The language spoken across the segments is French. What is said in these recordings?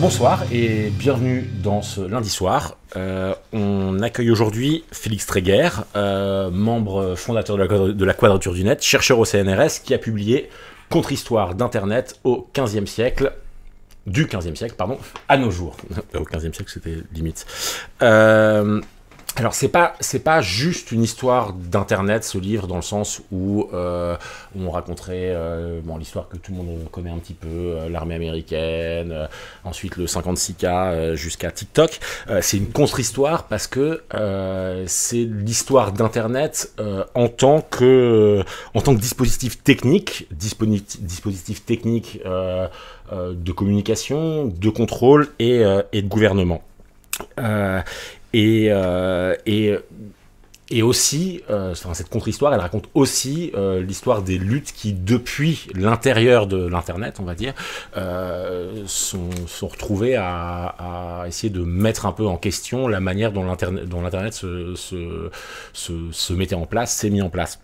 Bonsoir et bienvenue dans ce lundi soir. On accueille aujourd'hui Félix Tréguer, membre fondateur de la Quadrature du Net, chercheur au CNRS, qui a publié Contre-histoire d'Internet au XVe siècle, du XVe siècle, pardon, à nos jours. Au XVe siècle, c'était limite. Alors, c'est pas juste une histoire d'Internet, ce livre, dans le sens où on raconterait l'histoire que tout le monde connaît un petit peu, l'armée américaine, ensuite le 56K jusqu'à TikTok. C'est une contre-histoire parce que c'est l'histoire d'Internet en tant que dispositif technique, de communication, de contrôle et de gouvernement. Et aussi, cette contre-histoire, elle raconte aussi l'histoire des luttes qui, depuis l'intérieur de l'Internet, on va dire, sont retrouvées à essayer de mettre un peu en question la manière dont l'Internet se mettait en place, s'est mis en place.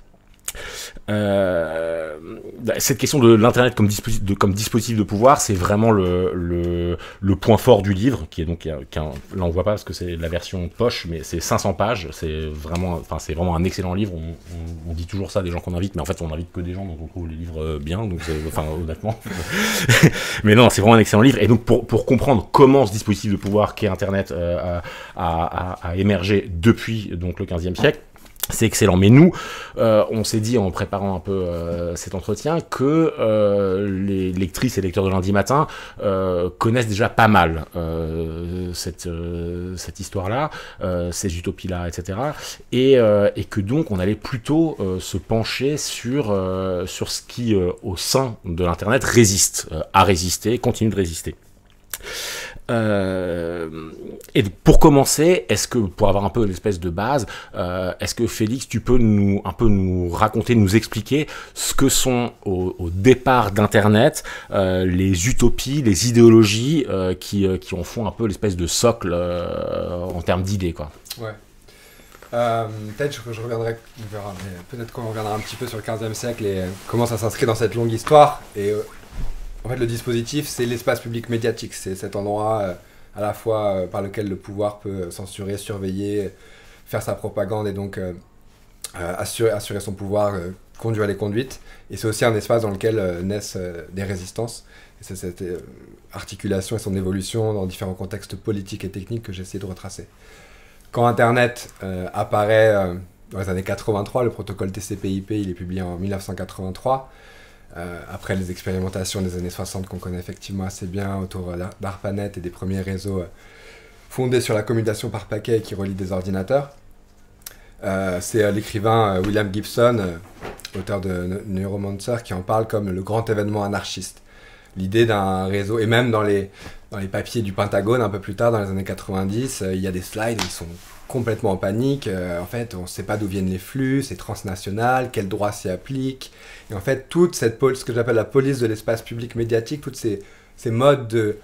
Cette question de l'internet comme dispositif de pouvoir, c'est vraiment le point fort du livre, qui est donc là on voit pas parce que c'est la version poche, mais c'est 500 pages. C'est vraiment un excellent livre. On dit toujours ça des gens qu'on invite, mais en fait on invite que des gens dont on trouve les livres bien, donc honnêtement. Mais non, c'est vraiment un excellent livre. Et donc pour comprendre comment ce dispositif de pouvoir qu'est Internet a émergé depuis donc le XVe siècle, c'est excellent. Mais nous, on s'est dit en préparant un peu cet entretien que les lectrices et lecteurs de lundi matin connaissent déjà pas mal cette histoire-là, ces utopies-là, etc. Et que donc on allait plutôt se pencher sur ce qui, au sein de l'Internet, a résisté, continue de résister. Et pour commencer, pour avoir un peu l'espèce de base, est-ce que Félix, tu peux nous raconter, nous expliquer ce que sont au départ d'Internet les utopies, les idéologies qui en font un peu l'espèce de socle en termes d'idées, quoi. Ouais. Peut-être que je reviendrai, on verra, mais peut-être qu'on reviendra un petit peu sur le XVe siècle et comment ça s'inscrit dans cette longue histoire. Et en fait, le dispositif, c'est l'espace public médiatique. C'est cet endroit à la fois par lequel le pouvoir peut censurer, surveiller, faire sa propagande et donc assurer son pouvoir, conduire les conduites. Et c'est aussi un espace dans lequel naissent des résistances. Et c'est cette articulation et son évolution dans différents contextes politiques et techniques que j'ai essayé de retracer. Quand Internet apparaît dans les années 83, le protocole TCP/IP, il est publié en 1983. Après les expérimentations des années 60 qu'on connaît effectivement assez bien autour d'ARPANET et des premiers réseaux fondés sur la commutation par paquet qui relient des ordinateurs. C'est l'écrivain William Gibson, auteur de Neuromancer, qui en parle comme le grand événement anarchiste. L'idée d'un réseau, et même dans les papiers du Pentagone un peu plus tard, dans les années 90, il y a des slides où ils sont complètement en panique. En fait, on ne sait pas d'où viennent les flux, c'est transnational, quel droit s'y applique. Et en fait, toute ce que j'appelle la police de l'espace public médiatique, tous ces modes de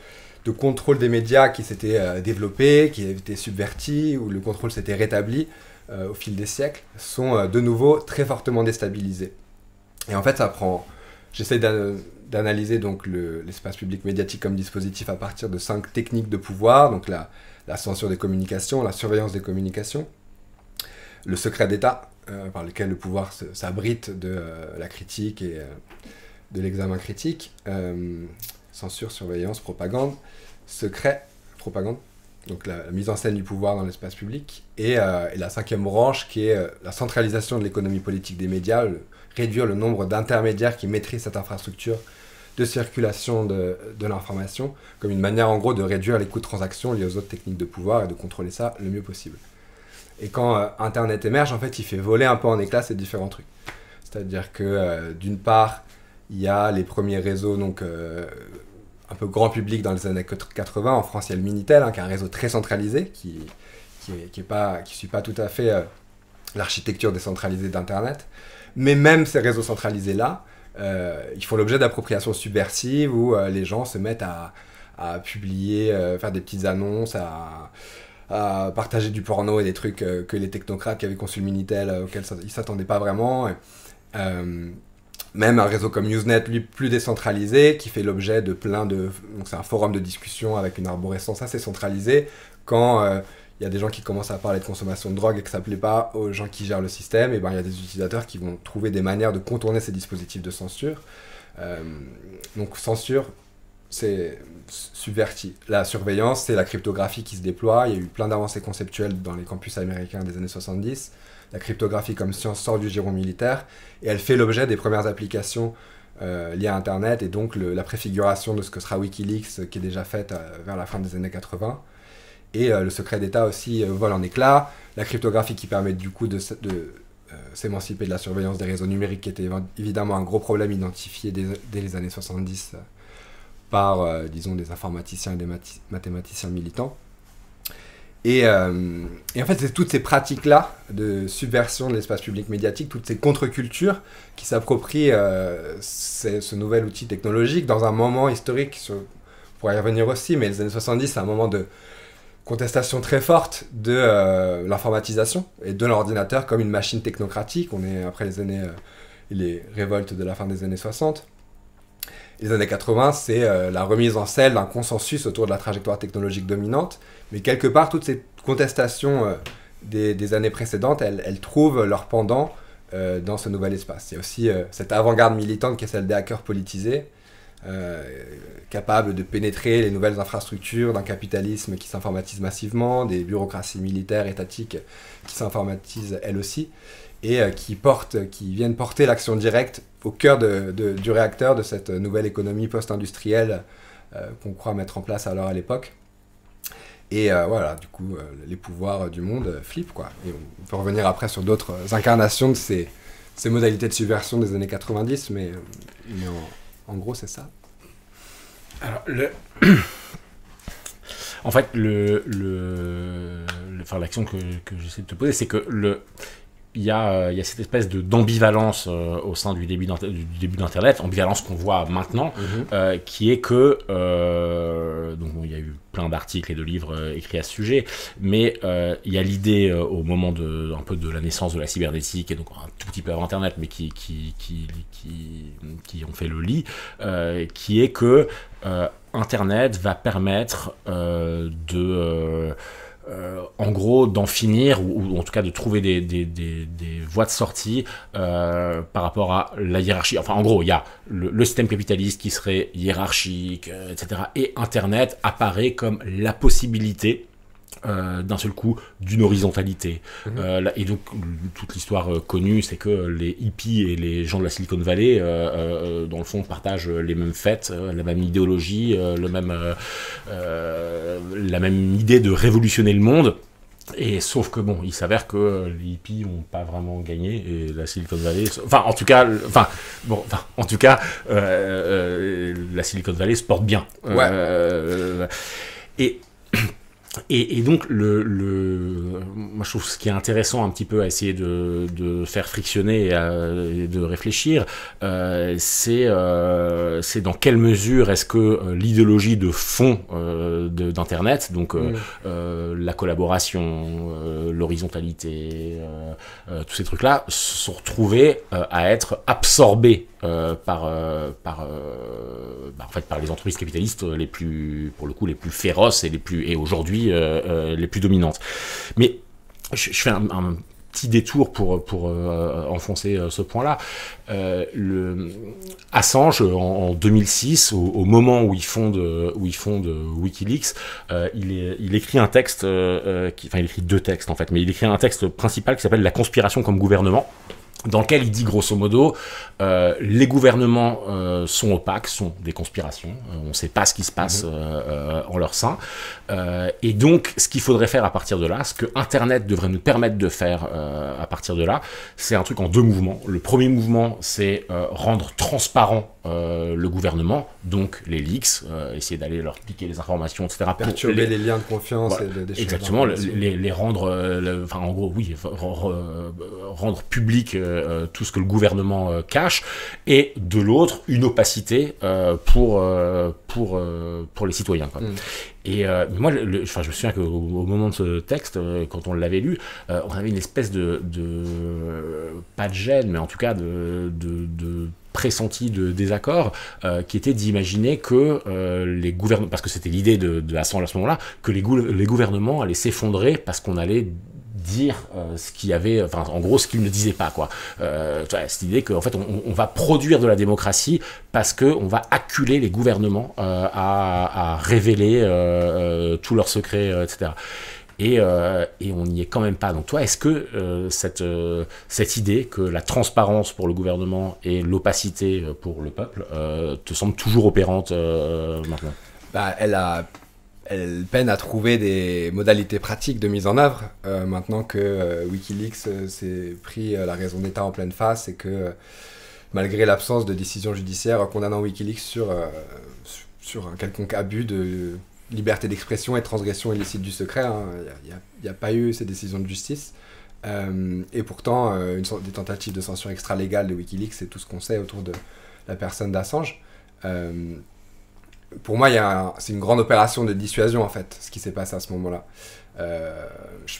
contrôle des médias qui s'étaient développés, qui avaient été subvertis, où le contrôle s'était rétabli au fil des siècles, sont de nouveau très fortement déstabilisés. Et en fait, j'essaie d'analyser donc l'espace public médiatique comme dispositif à partir de 5 techniques de pouvoir, donc la censure des communications, la surveillance des communications, le secret d'État, par lequel le pouvoir s'abrite de la critique et de l'examen critique, censure, surveillance, propagande, secret, propagande, donc la mise en scène du pouvoir dans l'espace public, et la 5e branche qui est la centralisation de l'économie politique des médias, réduire le nombre d'intermédiaires qui maîtrisent cette infrastructure de circulation de l'information, comme une manière en gros de réduire les coûts de transaction liés aux autres techniques de pouvoir et de contrôler ça le mieux possible. Et quand Internet émerge, en fait, il fait voler un peu en éclats ces différents trucs. C'est-à-dire que d'une part, il y a les premiers réseaux donc, un peu grand public dans les années 80. En France, il y a le Minitel, qui est un réseau très centralisé, qui suit pas tout à fait l'architecture décentralisée d'Internet. Mais même ces réseaux centralisés-là, ils font l'objet d'appropriations subversives où les gens se mettent à publier, faire des petites annonces, à partager du porno et des trucs que les technocrates qui avaient conçu le Minitel, auxquels ils ne s'attendaient pas vraiment. Même un réseau comme Usenet, lui, plus décentralisé, qui fait l'objet de plein de... Donc c'est un forum de discussion avec une arborescence assez centralisée. Quand il y a des gens qui commencent à parler de consommation de drogue et que ça ne plaît pas aux gens qui gèrent le système, et ben, il y a des utilisateurs qui vont trouver des manières de contourner ces dispositifs de censure. Donc censure, c'est subverti. La surveillance, c'est la cryptographie qui se déploie. Il y a eu plein d'avancées conceptuelles dans les campus américains des années 70. La cryptographie comme science sort du giron militaire et elle fait l'objet des premières applications liées à Internet et donc la préfiguration de ce que sera Wikileaks qui est déjà faite vers la fin des années 80. Et le secret d'État aussi vole en éclats. La cryptographie qui permet du coup de s'émanciper de la surveillance des réseaux numériques qui était évidemment un gros problème identifié dès les années 70 par, disons, des informaticiens et des mathématiciens militants. Et en fait, c'est toutes ces pratiques-là de subversion de l'espace public médiatique, toutes ces contre-cultures qui s'approprient ce nouvel outil technologique dans un moment historique, on pourra y revenir aussi, mais les années 70, c'est un moment de contestation très forte de l'informatisation et de l'ordinateur comme une machine technocratique. On est après les révoltes de la fin des années 60. Les années 80, c'est la remise en selle d'un consensus autour de la trajectoire technologique dominante. Mais quelque part, toutes ces contestations des années précédentes, elles trouvent leur pendant dans ce nouvel espace. Il y a aussi cette avant-garde militante qui est celle des hackers politisés, capables de pénétrer les nouvelles infrastructures d'un capitalisme qui s'informatise massivement, des bureaucraties militaires, étatiques qui s'informatisent elles aussi, et qui viennent porter l'action directe au cœur du réacteur de cette nouvelle économie post-industrielle qu'on croit mettre en place alors à l'époque. Et voilà, du coup, les pouvoirs du monde flippent, quoi. Et on peut revenir après sur d'autres incarnations de ces modalités de subversion des années 90, mais en gros, c'est ça. Alors, en fait, l'action que j'essaie de te poser, c'est que il y a cette espèce d'ambivalence au sein du début d'Internet, ambivalence qu'on voit maintenant, qui est que donc bon, il y a eu plein d'articles et de livres écrits à ce sujet, mais il y a l'idée au moment un peu de la naissance de la cybernétique, et donc un tout petit peu avant Internet, mais qui ont fait le lit, qui est que Internet va permettre en gros, d'en finir, ou en tout cas de trouver des voies de sortie par rapport à la hiérarchie. Enfin, en gros, il y a le système capitaliste qui serait hiérarchique, etc. Et Internet apparaît comme la possibilité d'un seul coup d'une horizontalité. Et donc toute l'histoire connue, c'est que les hippies et les gens de la Silicon Valley dans le fond partagent les mêmes faits, la même idéologie, la même idée de révolutionner le monde. Et sauf que bon, il s'avère que les hippies n'ont pas vraiment gagné et la Silicon Valley, en tout cas, la Silicon Valley se porte bien. Ouais. Et donc, moi je trouve ce qui est intéressant un petit peu à essayer de faire frictionner et de réfléchir, c'est dans quelle mesure est-ce que l'idéologie de fond d'Internet, donc la collaboration, l'horizontalité, tous ces trucs-là, se sont retrouvés à être absorbés par les entreprises capitalistes pour le coup les plus féroces et aujourd'hui les plus dominantes. Mais je fais un petit détour pour enfoncer ce point-là. Assange, en 2006, au moment où il fonde Wikileaks, il écrit un texte, il écrit deux textes en fait, mais il écrit un texte principal qui s'appelle « La conspiration comme gouvernement », dans lequel il dit grosso modo les gouvernements sont opaques, sont des conspirations, on ne sait pas ce qui se passe en leur sein, et donc ce qu'il faudrait faire à partir de là, ce que Internet devrait nous permettre de faire à partir de là, c'est un truc en deux mouvements. Le premier mouvement, c'est rendre transparent le gouvernement, donc les leaks, essayer d'aller leur piquer les informations, etc. Perturber les liens de confiance. Voilà, et des exactement, les rendre, en gros, oui, rendre public tout ce que le gouvernement cache, et de l'autre, une opacité pour les citoyens, quoi. Et moi, je me souviens qu'au moment de ce texte, quand on l'avait lu, on avait une espèce pas de gêne, mais en tout cas de pressenti de désaccord, qui était d'imaginer que les gouvernements, parce que c'était l'idée de Assange à ce moment-là, que les gouvernements allaient s'effondrer parce qu'on allait dire ce qu'il y avait, enfin en gros ce qu'il ne disait pas, quoi. Cette idée qu'en fait on va produire de la démocratie parce qu'on va acculer les gouvernements à révéler tous leurs secrets, etc. Et on n'y est quand même pas. Donc toi, est-ce que cette idée que la transparence pour le gouvernement et l'opacité pour le peuple te semble toujours opérante maintenant? Bah, elle peine à trouver des modalités pratiques de mise en œuvre, maintenant que Wikileaks s'est pris la raison d'État en pleine face et que malgré l'absence de décision judiciaire condamnant Wikileaks sur un quelconque abus de liberté d'expression et transgression illicite du secret, il n'y a pas eu ces décisions de justice. Et pourtant, des tentatives de censure extra-légale de Wikileaks, c'est tout ce qu'on sait autour de la personne d'Assange. Pour moi, c'est une grande opération de dissuasion, en fait, ce qui s'est passé à ce moment-là.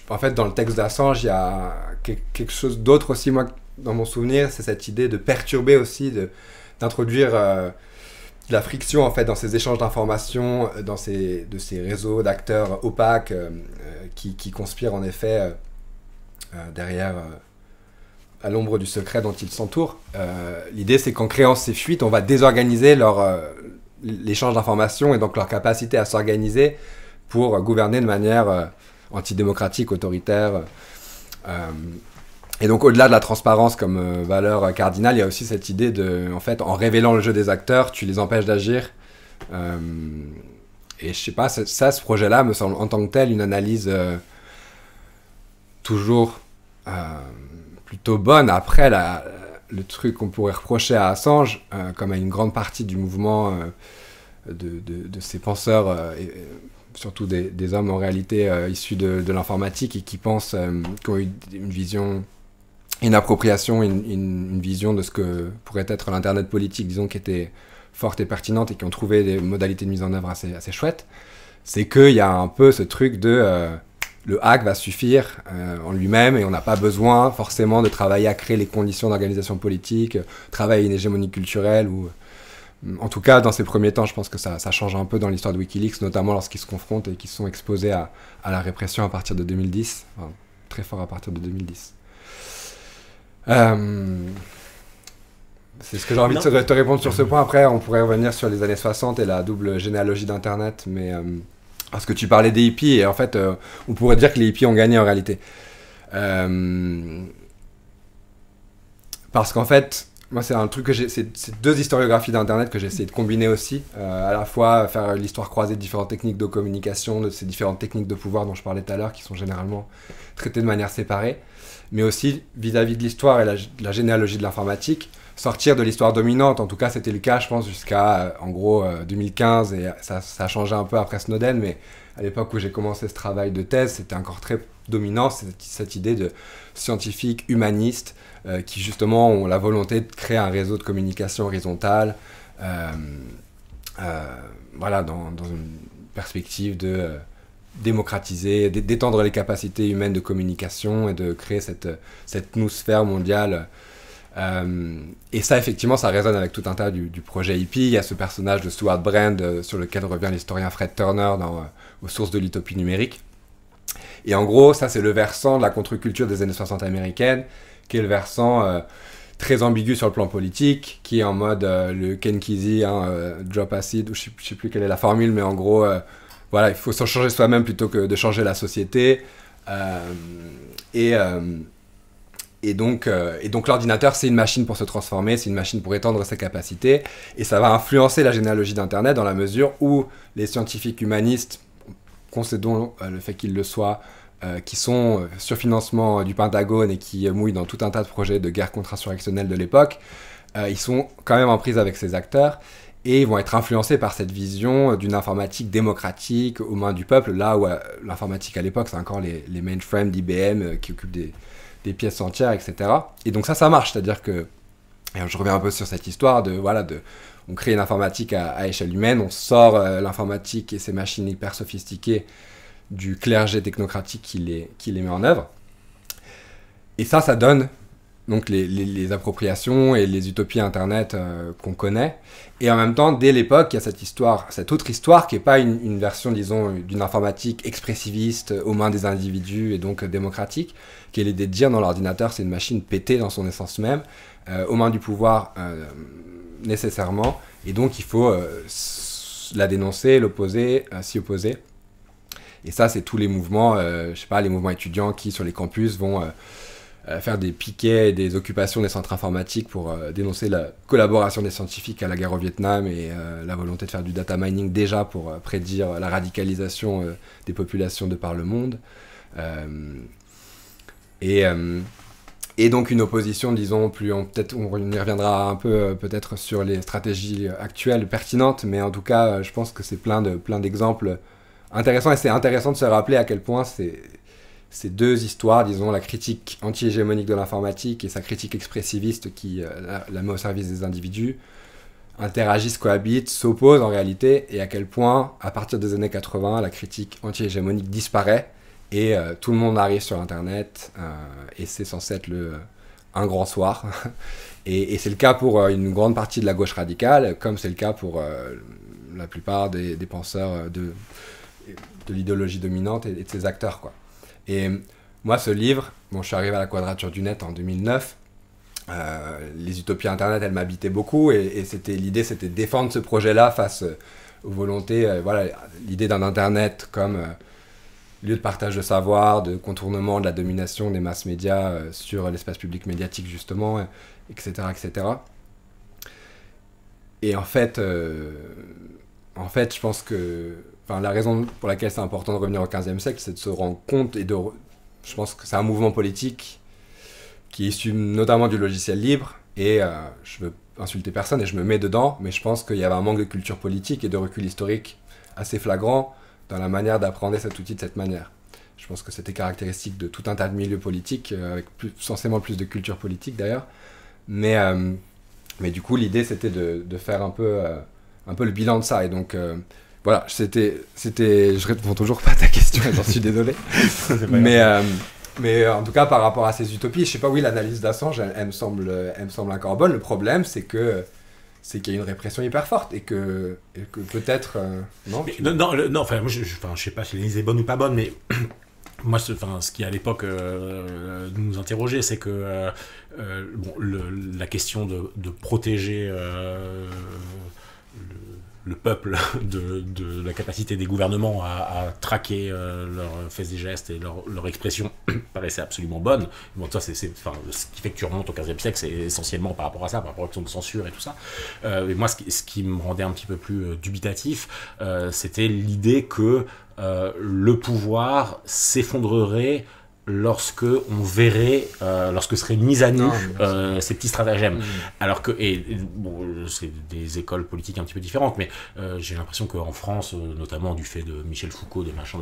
En fait, dans le texte d'Assange, il y a quelque chose d'autre aussi, moi, dans mon souvenir, c'est cette idée de perturber aussi, d'introduire de la friction, en fait, dans ces échanges d'informations, de ces réseaux d'acteurs opaques qui conspirent, en effet, derrière... à l'ombre du secret dont ils s'entourent. L'idée, c'est qu'en créant ces fuites, on va désorganiser l'échange d'informations et donc leur capacité à s'organiser pour gouverner de manière antidémocratique, autoritaire. Et donc, au-delà de la transparence comme valeur cardinale, il y a aussi cette idée en fait, en révélant le jeu des acteurs, tu les empêches d'agir. Et je sais pas, ce projet-là me semble en tant que tel une analyse toujours plutôt bonne. Après, le truc qu'on pourrait reprocher à Assange, comme à une grande partie du mouvement de ces penseurs, et surtout des hommes en réalité issus de l'informatique et qui pensent, qui ont eu une vision, une appropriation, une vision de ce que pourrait être l'Internet politique, disons, qui était forte et pertinente et qui ont trouvé des modalités de mise en œuvre assez chouettes, c'est qu'il y a un peu ce truc de... le hack va suffire en lui-même et on n'a pas besoin forcément de travailler à créer les conditions d'organisation politique, travailler une hégémonie culturelle ou... En tout cas, dans ces premiers temps, je pense que ça change un peu dans l'histoire de Wikileaks, notamment lorsqu'ils se confrontent et qu'ils sont exposés à la répression à partir de 2010, enfin, très fort à partir de 2010. C'est ce que j'ai envie de te répondre sur ce point. Après, on pourrait revenir sur les années 60 et la double généalogie d'Internet, mais... parce que tu parlais des hippies, et en fait, on pourrait dire que les hippies ont gagné en réalité. Parce qu'en fait, moi, c'est un truc que c'est deux historiographies d'Internet que j'ai essayé de combiner aussi. À la fois faire l'histoire croisée de différentes techniques de communication, de ces différentes techniques de pouvoir dont je parlais tout à l'heure, qui sont généralement traitées de manière séparée, mais aussi vis-à-vis de l'histoire et la généalogie de l'informatique, sortir de l'histoire dominante. En tout cas, c'était le cas, je pense, jusqu'à, en gros, 2015, et ça a changé un peu après Snowden, mais à l'époque où j'ai commencé ce travail de thèse, c'était encore très dominant, cette idée de scientifiques humanistes qui, justement, ont la volonté de créer un réseau de communication horizontale, voilà, dans une perspective de démocratiser, d'étendre les capacités humaines de communication et de créer cette noosphère mondiale. Et ça, effectivement, ça résonne avec tout un tas du projet hippie. Il y a ce personnage de Stuart Brand sur lequel revient l'historien Fred Turner aux sources de l'utopie numérique. Et en gros, ça, c'est le versant de la contre-culture des années 60 américaines, qui est le versant très ambigu sur le plan politique, qui est en mode le Ken Kesey, drop acid, ou je sais plus quelle est la formule, mais en gros, voilà, il faut s'en changer soi-même plutôt que de changer la société. Et donc l'ordinateur, c'est une machine pour se transformer, c'est une machine pour étendre ses capacités, et ça va influencer la généalogie d'Internet dans la mesure où les scientifiques humanistes, concédons le fait qu'ils le soient, qui sont sur financement du Pentagone et qui mouillent dans tout un tas de projets de guerre contre-insurrectionnelle de l'époque, ils sont quand même en prise avec ces acteurs, et ils vont être influencés par cette vision d'une informatique démocratique aux mains du peuple, là où l'informatique à l'époque, c'est encore les mainframes d'IBM qui occupent des pièces entières, etc. Et donc ça marche, c'est-à-dire que, et je reviens un peu sur cette histoire on crée une informatique à échelle humaine, on sort l'informatique et ces machines hyper sophistiquées du clergé technocratique qui les met en œuvre. Et ça donne donc les appropriations et les utopies Internet qu'on connaît. Et en même temps, dès l'époque, il y a cette autre histoire qui n'est pas une version, disons, d'une informatique expressiviste aux mains des individus et donc démocratique, qui est l'idée de dire non, l'ordinateur c'est une machine pétée dans son essence même, aux mains du pouvoir nécessairement, et donc il faut la dénoncer, l'opposer, s'y opposer. Et ça, c'est tous les mouvements, je sais pas, les mouvements étudiants qui, sur les campus, vont faire des piquets et des occupations des centres informatiques pour dénoncer la collaboration des scientifiques à la guerre au Vietnam et la volonté de faire du data mining déjà pour prédire la radicalisation des populations de par le monde. Et donc une opposition, disons, peut-être on y reviendra un peu peut-être sur les stratégies actuelles pertinentes, mais en tout cas, je pense que c'est plein d'exemples intéressants, et c'est intéressant de se rappeler à quel point ces deux histoires, disons, la critique anti-hégémonique de l'informatique et sa critique expressiviste qui la met au service des individus, interagissent, cohabitent, s'opposent en réalité, et à quel point, à partir des années 80, la critique anti-hégémonique disparaît, et tout le monde arrive sur Internet, et c'est censé être un grand soir. et c'est le cas pour une grande partie de la gauche radicale, comme c'est le cas pour la plupart des penseurs de l'idéologie dominante et de ses acteurs, quoi. Et moi, ce livre, je suis arrivé à la Quadrature du Net en 2009. Les utopies Internet, elles m'habitaient beaucoup, et l'idée, c'était de défendre ce projet-là face aux volontés, l'idée d'un Internet comme lieu de partage de savoir, de contournement de la domination des masses médias sur l'espace public médiatique, justement, etc., etc. Et en fait, je pense que la raison pour laquelle c'est important de revenir au XVe siècle, c'est de se rendre compte, je pense que c'est un mouvement politique qui est issu notamment du logiciel libre, et je veux insulter personne et je me mets dedans, mais je pense qu'il y avait un manque de culture politique et de recul historique assez flagrant dans la manière d'appréhender cet outil de cette manière. Je pense que c'était caractéristique de tout un tas de milieux politiques, avec censément plus de culture politique d'ailleurs, mais du coup l'idée c'était de faire un peu le bilan de ça, et donc voilà, je réponds toujours pas à ta question, j'en suis désolé. Mais en tout cas, par rapport à ces utopies, je sais pas, oui, l'analyse d'Assange, elle me semble encore bonne. Le problème, c'est qu'il y a une répression hyper forte, et que peut-être... non, enfin, moi, je sais pas si l'analyse est bonne ou pas bonne, mais moi, ce qui à l'époque nous interrogeait, c'est que la question de protéger le peuple de la capacité des gouvernements à traquer leurs faits et gestes et leur expression paraissait absolument bonne. Bon, ça, ce qui fait que tu remontes au XVe siècle, c'est essentiellement par rapport à ça, par rapport à la question de censure et tout ça. Et moi, ce qui me rendait un petit peu plus dubitatif, c'était l'idée que le pouvoir s'effondrerait lorsque on verrait, lorsque seraient mis à nu ces petits stratagèmes. Alors que, c'est des écoles politiques un petit peu différentes, mais j'ai l'impression qu'en France, notamment du fait de Michel Foucault, des machins,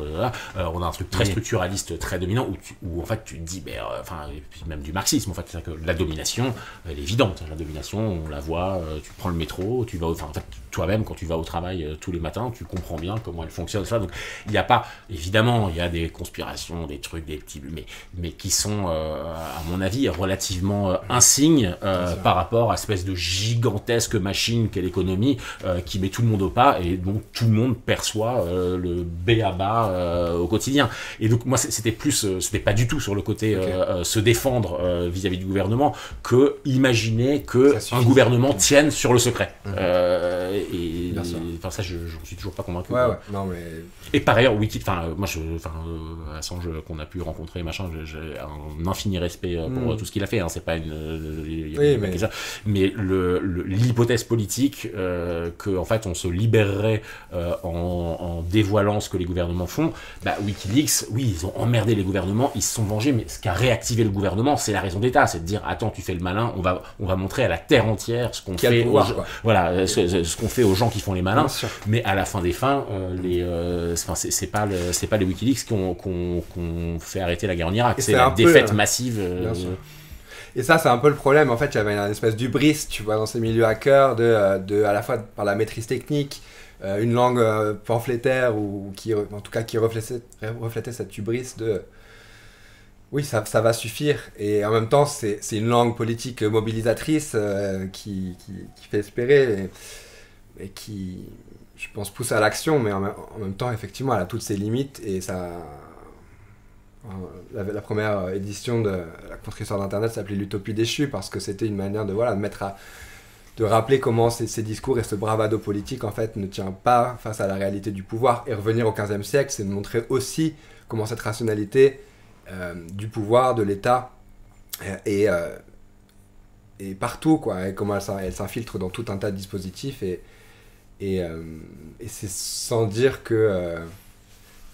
on a un truc très structuraliste, très dominant, où en fait tu te dis, et puis même du marxisme, en fait, c'est que la domination, elle est évidente. La domination, on la voit, tu prends le métro, tu vas, toi-même, quand tu vas au travail tous les matins, tu comprends bien comment elle fonctionne. Ça. Donc, il n'y a pas, évidemment, il y a des conspirations, des trucs, des petits, mais qui sont, à mon avis, relativement insignes par rapport à cette espèce de gigantesque machine qu'est l'économie, qui met tout le monde au pas et dont tout le monde perçoit le b.a.-ba au quotidien. Et donc, moi, c'était pas du tout sur le côté se défendre vis-à-vis du gouvernement, que imaginer qu'un gouvernement tienne sur le secret. Ça, je suis toujours pas convaincu. Non, mais... Et par ailleurs, Assange qu'on a pu rencontrer, machin, j'ai un infini respect pour tout ce qu'il a fait, hein, c'est pas mais l'hypothèse politique que en fait on se libérerait en dévoilant ce que les gouvernements font, WikiLeaks, oui, ils ont emmerdé les gouvernements, ils se sont vengés, mais ce qui a réactivé le gouvernement, c'est la raison d'État, c'est de dire attends, tu fais le malin, on va montrer à la terre entière ce qu'on fait ce qu'on fait aux gens qui font les malins, mais à la fin des fins, c'est pas les WikiLeaks qui ont fait arrêter la guerre en Irak, c'est la défaite massive. Et ça, c'est un peu le problème. En fait, il y avait une espèce d'hubris, tu vois, dans ces milieux hackers, à la fois par la maîtrise technique, une langue pamphlétaire, ou qui reflétait cette hubris Oui, ça va suffire. Et en même temps, c'est une langue politique mobilisatrice qui fait espérer et qui, je pense, pousse à l'action, mais en même temps, effectivement, elle a toutes ses limites. Et ça, la première édition de la contre-histoire d'Internet s'appelait l'utopie déchue, parce que c'était une manière de, voilà, de rappeler comment ces discours et ce bravado politique, en fait, ne tient pas face à la réalité du pouvoir. Et revenir au XVe siècle, c'est de montrer aussi comment cette rationalité du pouvoir, de l'État, et partout, quoi, et comment elle s'infiltre dans tout un tas de dispositifs, et c'est sans dire que...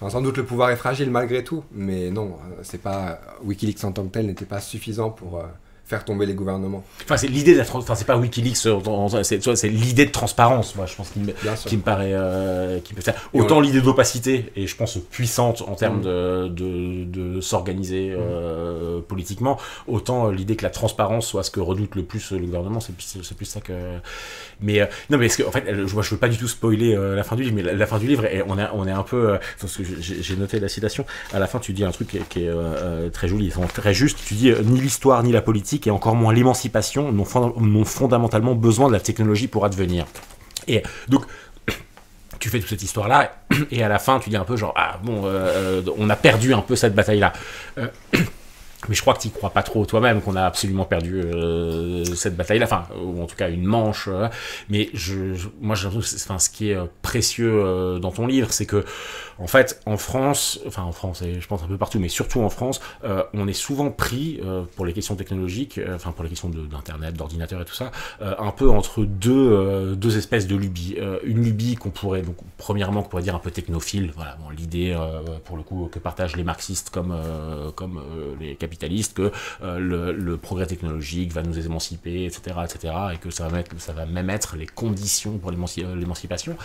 enfin, sans doute le pouvoir est fragile malgré tout, mais non, c'est pas, Wikileaks en tant que tel n'était pas suffisant pour faire tomber les gouvernements. Enfin, c'est l'idée de la enfin, c'est pas Wikileaks, c'est l'idée de transparence, moi, je pense, qui me paraît, qui peut faire. Autant l'idée d'opacité, et je pense puissante en termes de s'organiser politiquement, autant l'idée que la transparence soit ce que redoute le plus le gouvernement, c'est plus ça que... Mais non, mais en fait, moi, je veux pas du tout spoiler la fin du livre, mais la fin du livre, on est un peu... parce que j'ai noté la citation, à la fin, tu dis un truc qui est très joli, très juste, tu dis « Ni l'histoire, ni la politique, et encore moins l'émancipation, n'ont fondamentalement besoin de la technologie pour advenir. » Et donc, tu fais toute cette histoire-là, et à la fin, tu dis un peu genre, ah bon, on a perdu un peu cette bataille-là. Mais je crois que tu n'y crois pas trop toi-même, qu'on a absolument perdu cette bataille-là, enfin, ou en tout cas une manche. Mais moi, j'ai l'impression que ce qui est précieux dans ton livre, c'est que, en fait, en France, et je pense un peu partout, mais surtout en France, on est souvent pris, pour les questions technologiques, pour les questions d'Internet, d'ordinateur et tout ça, un peu entre deux espèces de lubies. Une lubie qu'on pourrait dire un peu technophile, voilà, bon, l'idée, pour le coup, que partagent les marxistes comme les capitalistes, que le progrès technologique va nous émanciper, etc., et que ça va même être les conditions pour l'émancipation.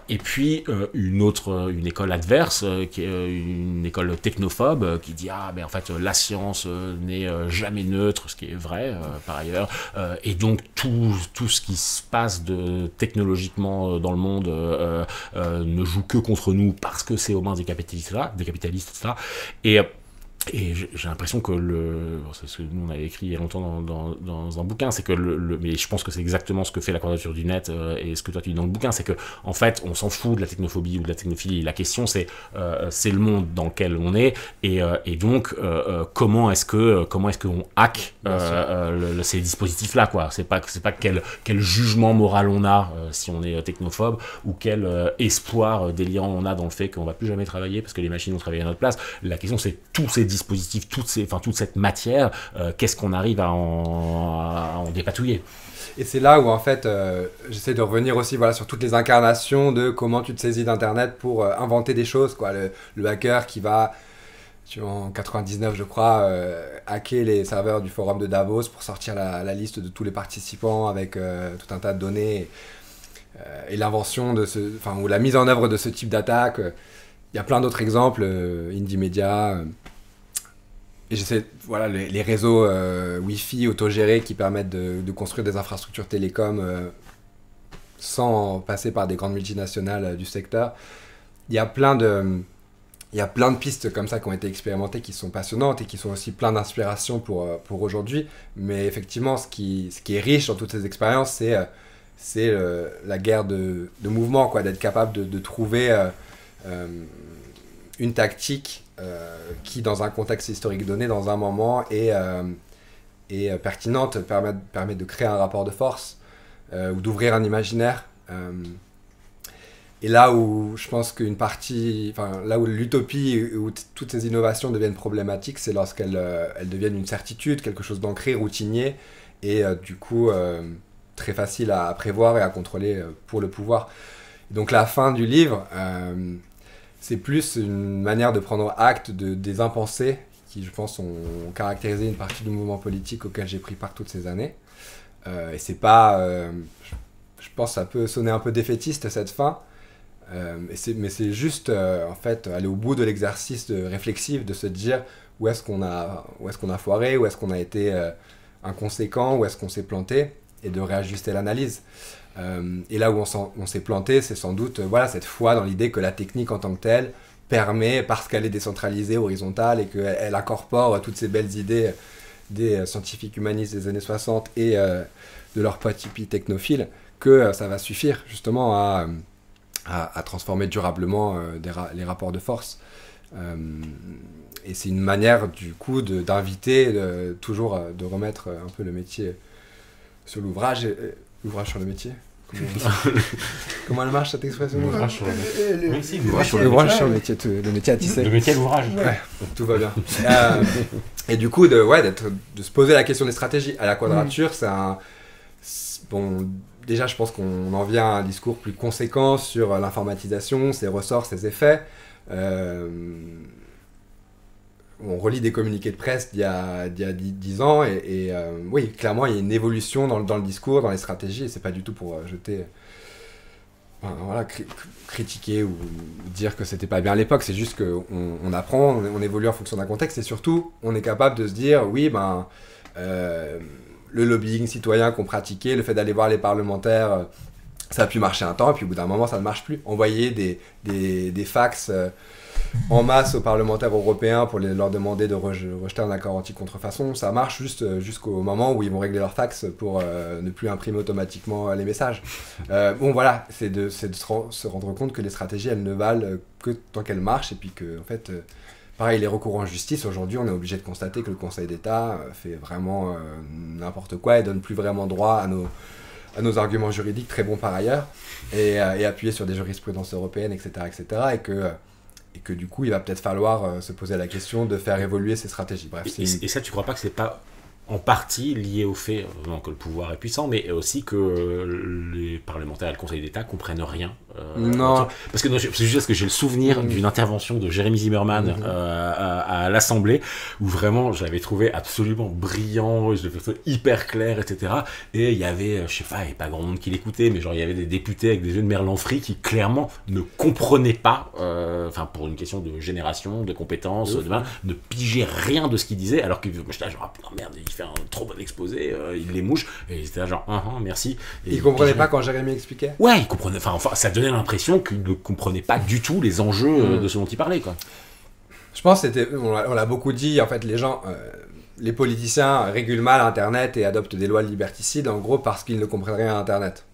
Et puis une école adverse, qui est une école technophobe, qui dit en fait la science n'est jamais neutre, ce qui est vrai par ailleurs, et donc tout ce qui se passe technologiquement dans le monde ne joue que contre nous parce que c'est aux mains des capitalistes, etc. Et j'ai l'impression que c'est ce que nous on avait écrit il y a longtemps dans un bouquin, c'est que mais je pense que c'est exactement ce que fait la Quadrature du Net et ce que toi tu dis dans le bouquin, c'est que en fait on s'en fout de la technophobie ou de la technophilie. La question c'est le monde dans lequel on est et donc comment est-ce qu'on hack ces dispositifs là, quoi. C'est pas quel jugement moral on a si on est technophobe, ou quel espoir délirant on a dans le fait qu'on va plus jamais travailler parce que les machines vont travailler à notre place. La question c'est tous ces dispositifs, toute cette matière, qu'est-ce qu'on arrive à en dépatouiller. Et c'est là où en fait j'essaie de revenir aussi, voilà, sur toutes les incarnations de comment tu te saisis d'internet pour inventer des choses, quoi. Le hacker qui va, en 99 je crois, hacker les serveurs du forum de Davos pour sortir la liste de tous les participants avec tout un tas de données, et l'invention ou la mise en œuvre de ce type d'attaque. Il y a plein d'autres exemples, Indymedia, et j'essaie, voilà, les réseaux Wi-Fi autogérés qui permettent de construire des infrastructures télécom sans passer par des grandes multinationales du secteur. Il y a plein de pistes comme ça qui ont été expérimentées, qui sont passionnantes et qui sont aussi plein d'inspiration pour aujourd'hui. Mais effectivement, ce qui est riche dans toutes ces expériences, c'est la guerre de mouvement, quoi, d'être capable de trouver une tactique qui, dans un contexte historique donné, dans un moment, est pertinente, permet de créer un rapport de force ou d'ouvrir un imaginaire. Et là où je pense qu'une partie, là où l'utopie, où toutes ces innovations deviennent problématiques, c'est lorsqu'elles deviennent une certitude, quelque chose d'ancré, routinier, et du coup très facile à prévoir et à contrôler pour le pouvoir. Donc la fin du livre, c'est plus une manière de prendre acte des impensés qui, je pense, ont caractérisé une partie du mouvement politique auquel j'ai pris part toutes ces années. Et c'est pas... je pense que ça peut sonner un peu défaitiste, cette fin, mais c'est juste, en fait, aller au bout de l'exercice réflexif, de se dire où est-ce qu'on a foiré, où est-ce qu'on a été inconséquent, où est-ce qu'on s'est planté, et de réajuster l'analyse. Et là où on s'est planté, c'est sans doute cette foi dans l'idée que la technique en tant que telle permet, parce qu'elle est décentralisée, horizontale, et qu'elle incorpore toutes ces belles idées des scientifiques humanistes des années 60 et de leurs potes hippies technophiles, que ça va suffire justement à transformer durablement les rapports de force. Et c'est une manière du coup d'inviter toujours de remettre un peu le métier sur l'ouvrage, l'ouvrage sur le métier. Comment elle marche cette expression? L'ouvrage sur le métier. Oui, si, l'ouvrage sur le métier, le métier à tisser. Le métier à l'ouvrage. Ouais, tout va bien. Et du coup, de se poser la question des stratégies. À la Quadrature, bon, déjà, je pense qu'on en vient à un discours plus conséquent sur l'informatisation, ses ressorts, ses effets. On relit des communiqués de presse d'il y a 10 ans et oui, clairement, il y a une évolution dans le discours, dans les stratégies, et c'est pas du tout pour critiquer ou dire que c'était pas bien à l'époque, c'est juste qu'on apprend, on évolue en fonction d'un contexte, et surtout, on est capable de se dire, oui, le lobbying citoyen qu'on pratiquait, le fait d'aller voir les parlementaires, ça a pu marcher un temps, et puis au bout d'un moment, ça ne marche plus. Envoyer des fax en masse aux parlementaires européens pour leur demander de rejeter un accord anti-contrefaçon, ça marche juste jusqu'au moment où ils vont régler leur fax pour ne plus imprimer automatiquement les messages. Bon voilà, c'est de se rendre compte que les stratégies, elles ne valent que tant qu'elles marchent, et puis que, en fait, pareil, les recours en justice, aujourd'hui, on est obligé de constater que le Conseil d'État fait vraiment n'importe quoi et donne plus vraiment droit à nos arguments juridiques, très bons par ailleurs, et appuyés sur des jurisprudences européennes, etc., et que du coup, il va peut-être falloir se poser la question de faire évoluer ces stratégies. Bref, et ça, tu crois pas que c'est pas en partie lié au fait que le pouvoir est puissant, mais aussi que les parlementaires et le Conseil d'État comprennent rien. Non. Parce que c'est juste parce que j'ai le souvenir d'une intervention de Jérémy Zimmerman à l'Assemblée, où vraiment je l'avais trouvé absolument brillant, je l'avais trouvé hyper clair, etc. Et il y avait, je sais pas, il n'y avait pas grand monde qui l'écoutait, mais genre il y avait des députés avec des yeux de merlan frit qui clairement ne comprenaient pas, pour une question de génération, de compétences, ne pigeaient rien de ce qu'il disait, alors que j'étais genre, putain, merde, il fait un trop bon exposé, il les mouche, et ils étaient là genre, merci. Et ils comprenaient pas quand Jérémy expliquait? Ouais, ils comprenaient, enfin, ça donnait l'impression qu'ils ne comprenaient pas du tout les enjeux de ce dont il parlait, quoi. Je pense on l'a beaucoup dit, en fait, les gens, les politiciens régulent mal Internet et adoptent des lois liberticides, en gros, parce qu'ils ne comprennent rien à Internet.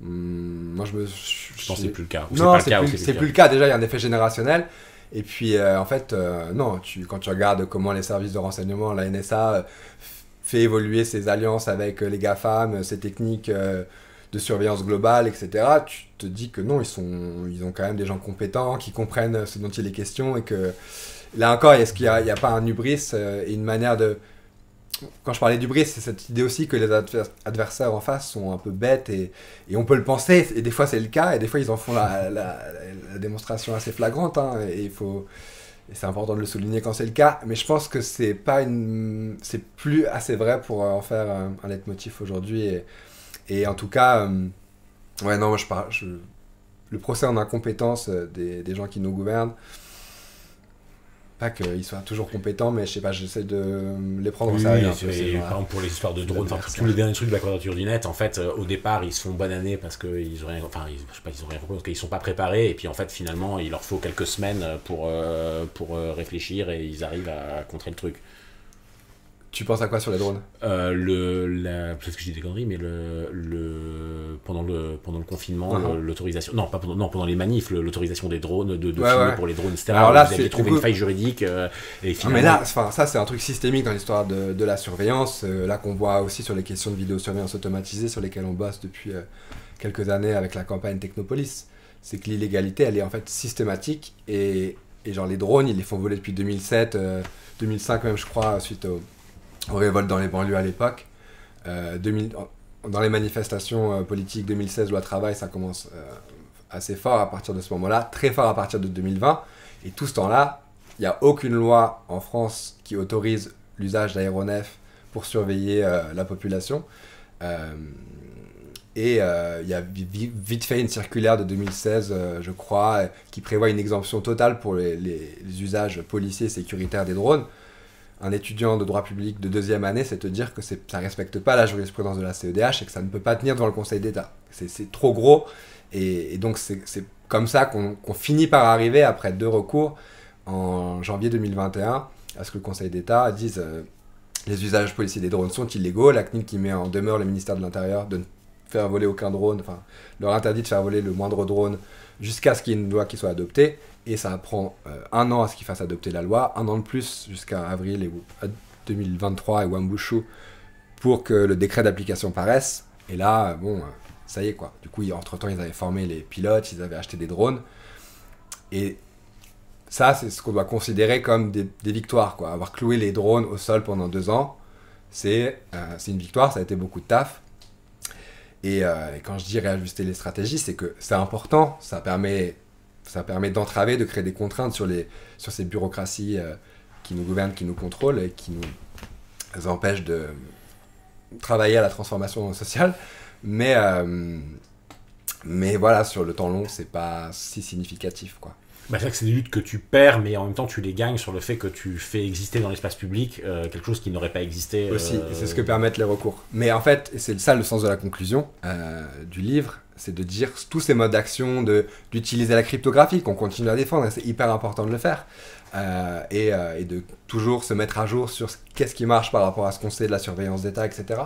Moi, je pense que c'est plus le cas. Non, c'est plus le cas. Déjà, il y a un effet générationnel. Et puis, en fait, non, quand tu regardes comment les services de renseignement, la NSA, fait évoluer ses alliances avec les GAFAM, ses techniques de surveillance globale, etc., tu te dis que non, ils ont quand même des gens compétents qui comprennent ce dont il est question, et que là encore, est-ce qu'il n'y a pas un hubris et une manière de... Quand je parlais d'hubris, c'est cette idée aussi que les adversaires en face sont un peu bêtes, et on peut le penser, et des fois c'est le cas, et des fois ils en font la démonstration assez flagrante, hein, et c'est important de le souligner quand c'est le cas, mais je pense que c'est plus assez vrai pour en faire un leitmotiv aujourd'hui, et en tout cas, ouais, non, moi le procès en incompétence des gens qui nous gouvernent, pas qu'ils soient toujours compétents, mais je sais pas, j'essaie de les prendre au sérieux. Par exemple, pour les histoires de drones, tous les derniers trucs de la Quadrature du Net, en fait, au départ, ils se font bonne année parce qu'ils ont rien, je sais pas, ils ont rien compris, parce qu'ils sont pas préparés, et puis en fait, finalement, il leur faut quelques semaines pour réfléchir, et ils arrivent à contrer le truc. Tu penses à quoi sur les drones? Peut-être que je dis des conneries, mais pendant le confinement, l'autorisation... Non, pendant les manifs, l'autorisation des drones, de filmer pour les drones, etc. Alors là, vous avez trouvé une faille juridique, et finalement... mais là, ça, c'est un truc systémique dans l'histoire de la surveillance, là qu'on voit aussi sur les questions de vidéosurveillance automatisée, sur lesquelles on bosse depuis quelques années avec la campagne Technopolis. C'est que l'illégalité, elle est en fait systématique, et genre les drones, ils les font voler depuis 2007, 2005 même, je crois, suite aux révoltes dans les banlieues à l'époque. Dans les manifestations politiques 2016, loi travail, ça commence assez fort à partir de ce moment-là, très fort à partir de 2020. Et tout ce temps-là, il n'y a aucune loi en France qui autorise l'usage d'aéronefs pour surveiller la population. Et il y a vite fait une circulaire de 2016, je crois, qui prévoit une exemption totale pour les usages policiers et sécuritaires des drones. Un étudiant de droit public de 2e année, c'est te dire que ça ne respecte pas la jurisprudence de la CEDH et que ça ne peut pas tenir devant le Conseil d'État. C'est trop gros, et donc c'est comme ça qu'on finit par arriver, après 2 recours, en janvier 2021, à ce que le Conseil d'État dise les usages policiers des drones sont illégaux. La CNIL qui met en demeure le ministère de l'Intérieur de ne faire voler aucun drone, enfin, leur interdit de faire voler le moindre drone jusqu'à ce qu'il y ait une loi qui soit adoptée. Et ça prend 1 an à ce qu'ils fassent adopter la loi, 1 an de plus jusqu'à avril 2023 et Wambushu pour que le décret d'application paraisse. Et là, bon, ça y est quoi. Du coup, entre-temps, ils avaient formé les pilotes, ils avaient acheté des drones. Et ça, c'est ce qu'on doit considérer comme des victoires, quoi. Avoir cloué les drones au sol pendant 2 ans, c'est une victoire, ça a été beaucoup de taf. Et quand je dis réajuster les stratégies, c'est que c'est important, ça permet d'entraver, de créer des contraintes sur ces bureaucraties qui nous gouvernent, qui nous contrôlent et qui nous empêchent de travailler à la transformation sociale. Mais voilà, sur le temps long, c'est pas si significatif, quoi. Bah, c'est vrai que c'est des luttes que tu perds, mais en même temps tu les gagnes sur le fait que tu fais exister dans l'espace public quelque chose qui n'aurait pas existé. Aussi, et c'est ce que permettent les recours. Mais en fait, c'est ça le sens de la conclusion du livre, c'est de dire tous ces modes d'action, d'utiliser la cryptographie qu'on continue à défendre, et c'est hyper important de le faire, et de toujours se mettre à jour sur qu'est-ce qui marche par rapport à ce qu'on sait de la surveillance d'État, etc.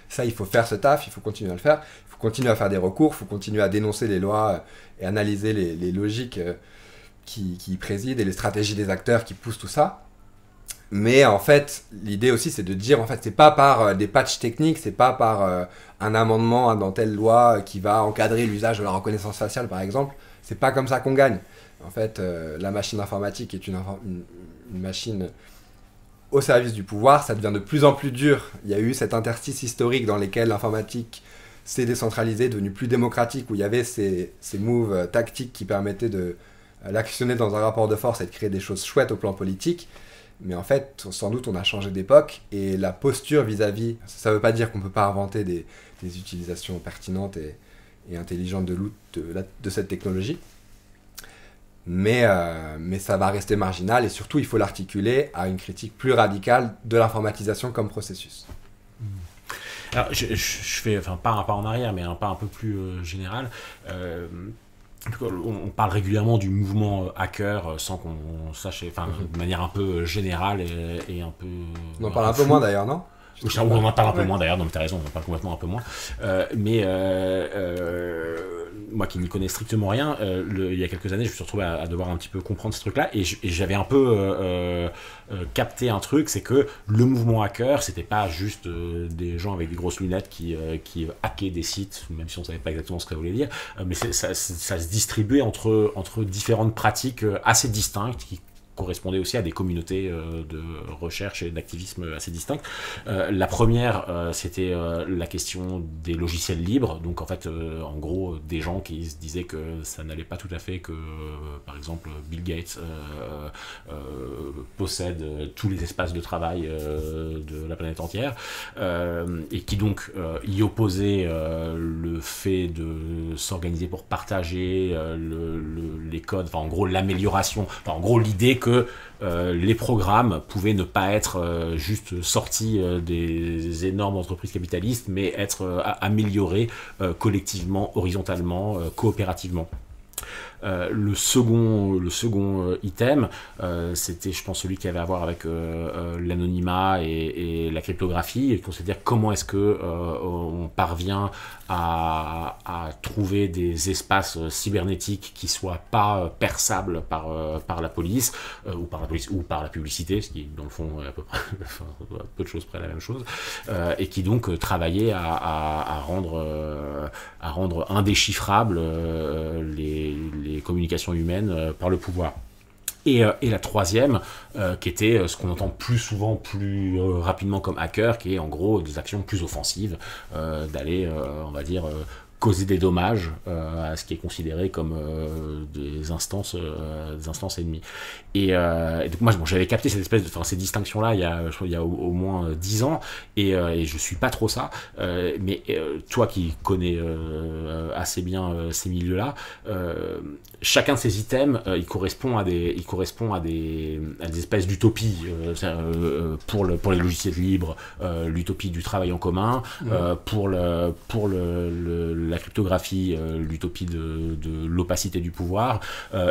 Ça, il faut faire ce taf, il faut continuer à le faire, il faut continuer à faire des recours, il faut continuer à dénoncer les lois et analyser les logiques qui président et les stratégies des acteurs qui poussent tout ça. Mais en fait, l'idée aussi, c'est de dire, en fait, c'est pas par des patchs techniques, c'est pas par un amendement dans telle loi qui va encadrer l'usage de la reconnaissance faciale, par exemple. C'est pas comme ça qu'on gagne. En fait, la machine informatique est une machine au service du pouvoir. Ça devient de plus en plus dur. Il y a eu cet interstice historique dans lequel l'informatique s'est décentralisée, devenue plus démocratique, où il y avait ces moves tactiques qui permettaient de l'actionner dans un rapport de force et de créer des choses chouettes au plan politique. Mais en fait, sans doute, on a changé d'époque et la posture vis-à-vis, ça ne veut pas dire qu'on ne peut pas inventer des utilisations pertinentes et intelligentes de cette technologie, mais ça va rester marginal et surtout, il faut l'articuler à une critique plus radicale de l'informatisation comme processus. Alors, je fais pas un pas en arrière, mais un pas un peu plus général. On parle régulièrement du mouvement hacker sans qu'on sache, de manière un peu générale et un peu. On en parle un peu moins d'ailleurs, non ? On en parle un peu moins d'ailleurs, donc tu as raison, on en parle complètement un peu moins. Moi qui n'y connais strictement rien, il y a quelques années, je me suis retrouvé à devoir un petit peu comprendre ce truc-là et j'avais un peu capté un truc, c'est que le mouvement hacker, c'était pas juste des gens avec des grosses lunettes qui hackaient des sites, même si on savait pas exactement ce que ça voulait dire, mais ça se distribuait entre différentes pratiques assez distinctes qui correspondait aussi à des communautés de recherche et d'activisme assez distinctes. La première, c'était la question des logiciels libres. Donc en fait, en gros, des gens qui se disaient que ça n'allait pas tout à fait que, par exemple, Bill Gates possède tous les espaces de travail de la planète entière, et qui donc y opposait le fait de s'organiser pour partager les codes, enfin en gros l'amélioration, en gros l'idée que les programmes pouvaient ne pas être juste sortis des énormes entreprises capitalistes, mais être améliorés collectivement, horizontalement, coopérativement. Le second item, c'était, je pense, celui qui avait à voir avec l'anonymat et la cryptographie, et c'est-à-dire comment est-ce que on parvient à trouver des espaces cybernétiques qui soient pas perçables par la police ou par la publicité, ce qui dans le fond est à peu près peu de choses près la même chose, et qui donc travaillait à rendre indéchiffrables les communications humaines par le pouvoir. Et la troisième, qui était ce qu'on entend plus souvent, plus rapidement comme hacker, qui est en gros des actions plus offensives, d'aller, on va dire, causer des dommages à ce qui est considéré comme des instances ennemies. Et donc moi, j'avais capté cette espèce ces distinctions-là il y a au moins 10 ans, et je suis pas trop ça. Mais toi qui connais assez bien ces milieux-là, chacun de ces items, il correspond à des espèces d'utopies pour les logiciels libres, l'utopie du travail en commun, pour la cryptographie, l'utopie de l'opacité du pouvoir,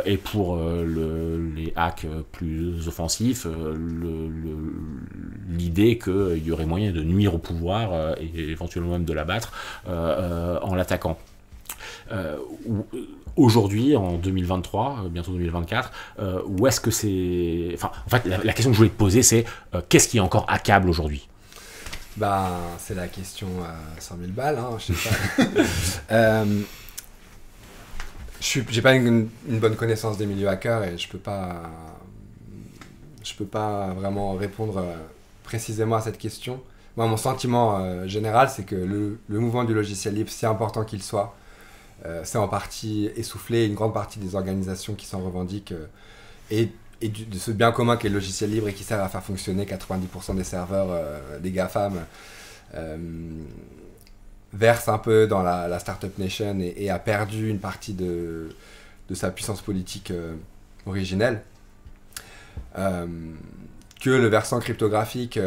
et pour les hacks plus offensifs, l'idée qu'il y aurait moyen de nuire au pouvoir et éventuellement même de l'abattre en l'attaquant. Aujourd'hui, en 2023, bientôt 2024, où est-ce que c'est... Enfin, en fait, la question que je voulais te poser, c'est qu'est-ce qui est encore hackable aujourd'hui? Ben, c'est la question à 100 000 balles, hein, je sais pas. J'ai pas une bonne connaissance des milieux hackers et je peux pas vraiment répondre précisément à cette question. Moi, mon sentiment général, c'est que le mouvement du logiciel libre, si important qu'il soit, c'est en partie essoufflé. Une grande partie des organisations qui s'en revendiquent et de ce bien commun qu'est le logiciel libre et qui sert à faire fonctionner 90% des serveurs des GAFAM verse un peu dans la Startup Nation et a perdu une partie de sa puissance politique originelle. Que le versant cryptographique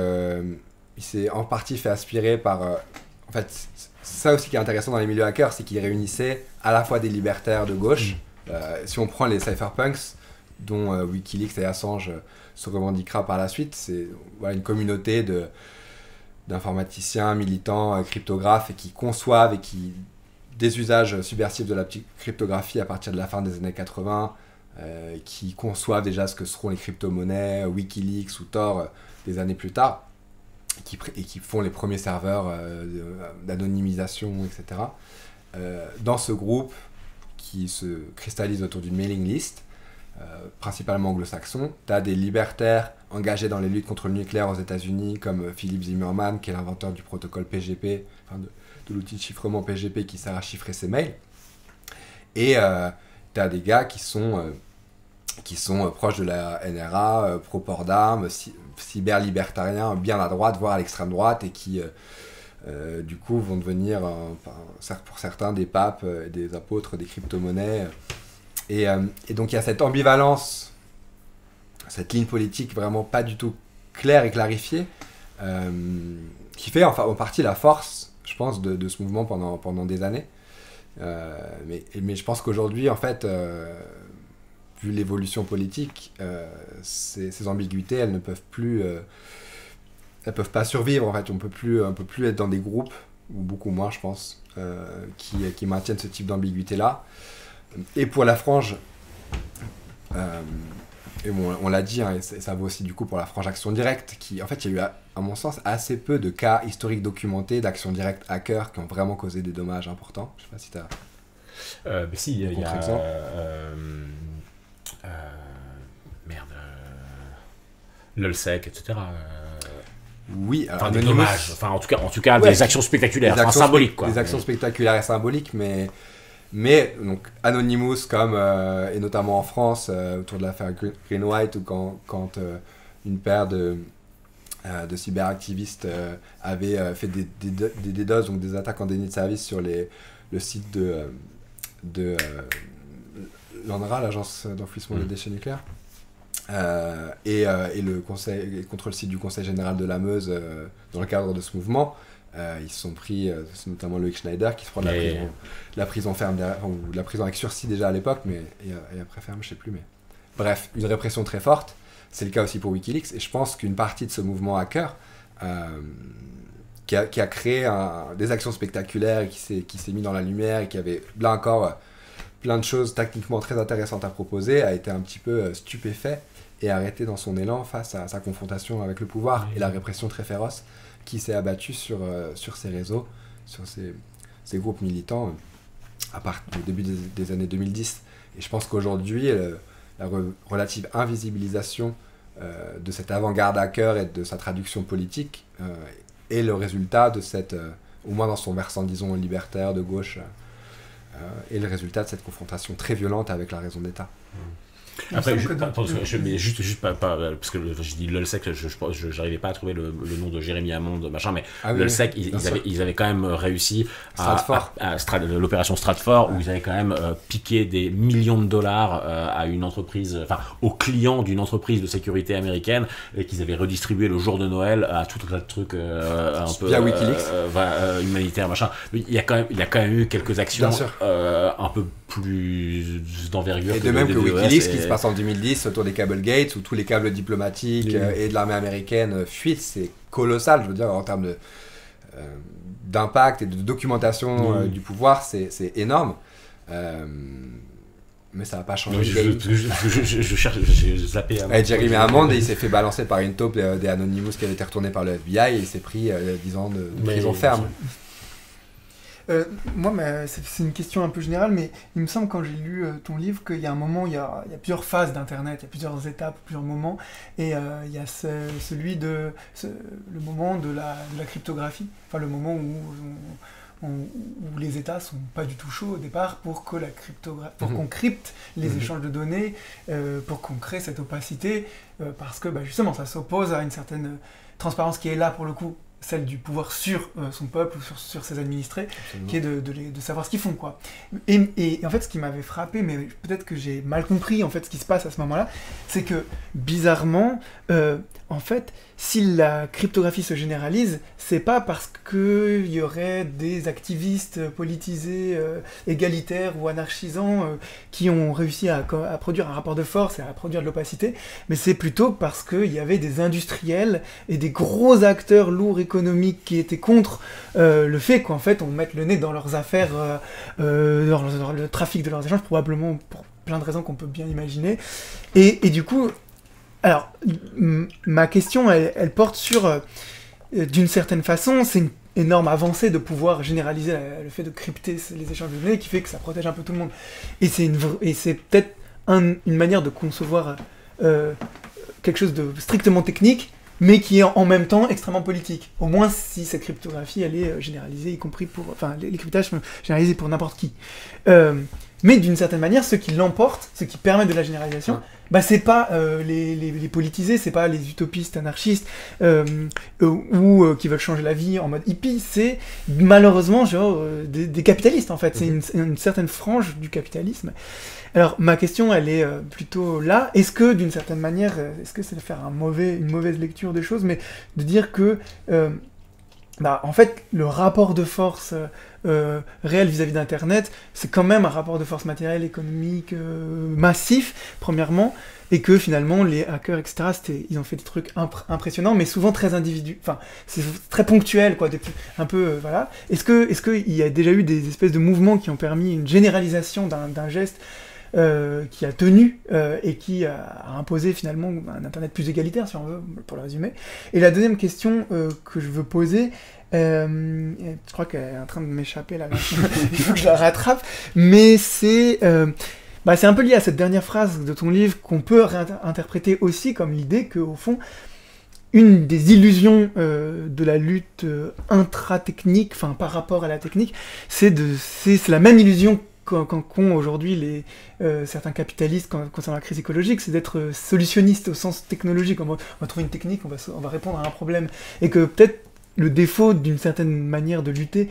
il s'est en partie fait aspirer par... en fait, ça aussi qui est intéressant dans les milieux hackers, c'est qu'ils réunissaient à la fois des libertaires de gauche. Si on prend les cypherpunks, dont Wikileaks et Assange se revendiquera par la suite, c'est une communauté d'informaticiens, militants, cryptographes et qui conçoivent et qui des usages subversifs de la cryptographie à partir de la fin des années 80, qui conçoivent déjà ce que seront les crypto-monnaies, Wikileaks ou Tor des années plus tard, et qui font les premiers serveurs d'anonymisation, etc. Dans ce groupe qui se cristallise autour d'une mailing list, principalement anglo-saxon, tu as des libertaires engagés dans les luttes contre le nucléaire aux États-Unis, comme Philip Zimmermann, qui est l'inventeur du protocole PGP, enfin de l'outil de chiffrement PGP qui sert à chiffrer ses mails. Et tu as des gars qui sont proches de la NRA, pro-port d'armes, cyber-libertariens, bien à droite, voire à l'extrême droite, et qui, du coup, vont devenir, pour certains, des papes, des apôtres, des crypto-monnaies. Et donc, il y a cette ambivalence, cette ligne politique vraiment pas du tout claire et clarifiée, qui fait en partie la force, je pense, de ce mouvement pendant des années. Mais je pense qu'aujourd'hui, en fait... vu l'évolution politique, ces ambiguïtés, elles ne peuvent plus, elles peuvent pas survivre. En fait, on peut plus être dans des groupes, ou beaucoup moins, je pense, qui maintiennent ce type d'ambiguïté-là. Et pour la frange, et bon, on l'a dit, hein, et ça vaut aussi du coup pour la frange Action Directe, qui, en fait, il y a eu, à mon sens, assez peu de cas historiques documentés d'Action Directe hackers qui ont vraiment causé des dommages importants. Je sais pas si tu as... mais si, il y a... LulzSec, etc. Oui, alors enfin, des dommages, enfin en tout cas ouais, des actions spectaculaires, symboliques quoi. Des actions spectaculaires et symboliques, mais donc Anonymous comme et notamment en France autour de l'affaire Greenwhite ou quand une paire de cyberactivistes avaient fait des DDoS, donc des attaques en déni de service sur le site de l'ANRA, l'agence d'enfouissement des déchets nucléaires, et le conseil contre le site du Conseil général de la Meuse dans le cadre de ce mouvement. Ils se sont pris, c'est notamment Loïc Schneider qui se prend de la prison ferme, ou de la prison avec sursis déjà à l'époque, mais et après ferme, je sais plus. Mais bref, une répression très forte. C'est le cas aussi pour Wikileaks, et je pense qu'une partie de ce mouvement hacker qui a créé des actions spectaculaires et qui s'est mis dans la lumière et qui avait là encore plein de choses techniquement très intéressantes à proposer, a été un petit peu stupéfait et arrêté dans son élan face à sa confrontation avec le pouvoir et la répression très féroce qui s'est abattue sur ces réseaux, sur ces groupes militants à partir du début des années 2010. Et je pense qu'aujourd'hui, la relative invisibilisation de cette avant-garde hacker et de sa traduction politique est le résultat de cette, au moins dans son versant, disons, libertaire de gauche, et le résultat de cette confrontation très violente avec la raison d'État. Après, juste pas, parce que je dis Lulzsec, je n'arrivais pas à trouver le nom de Jérémy Hammond, machin, mais Lulzsec, ils avaient quand même réussi à l'opération Stratfor, où ils avaient quand même piqué des millions de dollars à une entreprise, enfin, aux clients d'une entreprise de sécurité américaine, et qu'ils avaient redistribué le jour de Noël à tout un tas de trucs un peu via Wikileaks, humanitaires, machin. Mais il y a quand même eu quelques actions un peu plus d'envergure. Et de même que Wikileaks, ce qui se passe en 2010 autour des Cablegates, où tous les câbles diplomatiques et de l'armée américaine fuitent, c'est colossal, je veux dire, en termes d'impact et de documentation du pouvoir, c'est énorme. Mais ça n'a pas changé. Je cherche, j'ai zappé. Jeremy Hammond, il s'est fait balancer par une taupe des Anonymous qui avait été retournée par le FBI, et il s'est pris 10 ans de prison ferme. Moi, c'est une question un peu générale, mais il me semble quand j'ai lu ton livre qu'il y a un moment, il y a plusieurs phases d'Internet, il y a plusieurs étapes, plusieurs moments, et il y a celui le moment de la cryptographie, enfin le moment où les États sont pas du tout chauds au départ pour que qu'on crypte les échanges de données, pour qu'on crée cette opacité, parce que justement ça s'oppose à une certaine transparence qui est là pour le coup, celle du pouvoir sur son peuple ou sur ses administrés. Absolument. Qui est de savoir ce qu'ils font, quoi. Et en fait, ce qui m'avait frappé, mais peut-être que j'ai mal compris en fait ce qui se passe à ce moment-là, c'est que bizarrement, en fait, si la cryptographie se généralise, c'est pas parce qu'il y aurait des activistes politisés, égalitaires ou anarchisants qui ont réussi à produire un rapport de force et à produire de l'opacité, mais c'est plutôt parce qu'il y avait des industriels et des gros acteurs lourds économiques qui étaient contre le fait qu'en fait on mette le nez dans leurs affaires, dans le trafic de leurs échanges, probablement pour plein de raisons qu'on peut bien imaginer. Et du coup, alors, ma question, elle porte sur, d'une certaine façon, c'est une énorme avancée de pouvoir généraliser le fait de crypter les échanges de données qui fait que ça protège un peu tout le monde. Et c'est peut-être une manière de concevoir quelque chose de strictement technique, mais qui est en même temps extrêmement politique. Au moins si cette cryptographie, elle est généralisée, y compris pour... Enfin, les cryptages sont généralisés pour n'importe qui. Mais d'une certaine manière, ce qui l'emporte, ce qui permet de la généralisation, c'est pas les politisés, c'est pas les utopistes anarchistes ou qui veulent changer la vie en mode hippie, c'est malheureusement genre des capitalistes en fait, c'est une certaine frange du capitalisme. Alors ma question elle est plutôt là, est-ce que d'une certaine manière, est-ce que c'est de faire une mauvaise lecture des choses, mais de dire que en fait le rapport de force réel vis-à-vis d'Internet, c'est quand même un rapport de force matérielle, économique, massif, premièrement, et que finalement, les hackers, etc., ils ont fait des trucs impressionnants, mais souvent très individuels, enfin, c'est très ponctuel, quoi, un peu, voilà. Est-ce qu'il y a déjà eu des espèces de mouvements qui ont permis une généralisation d'un geste qui a tenu et qui a imposé finalement un Internet plus égalitaire, si on veut, pour le résumer. Et la deuxième question que je veux poser, je crois qu'elle est en train de m'échapper là, il faut que je la rattrape, mais c'est un peu lié à cette dernière phrase de ton livre qu'on peut réinterpréter aussi comme l'idée qu'au fond, une des illusions de la lutte intratechnique, enfin par rapport à la technique, c'est la même illusion qu'ont aujourd'hui certains capitalistes concernant la crise écologique, c'est d'être solutionniste au sens technologique. On va trouver une technique, on va répondre à un problème. Et que peut-être le défaut d'une certaine manière de lutter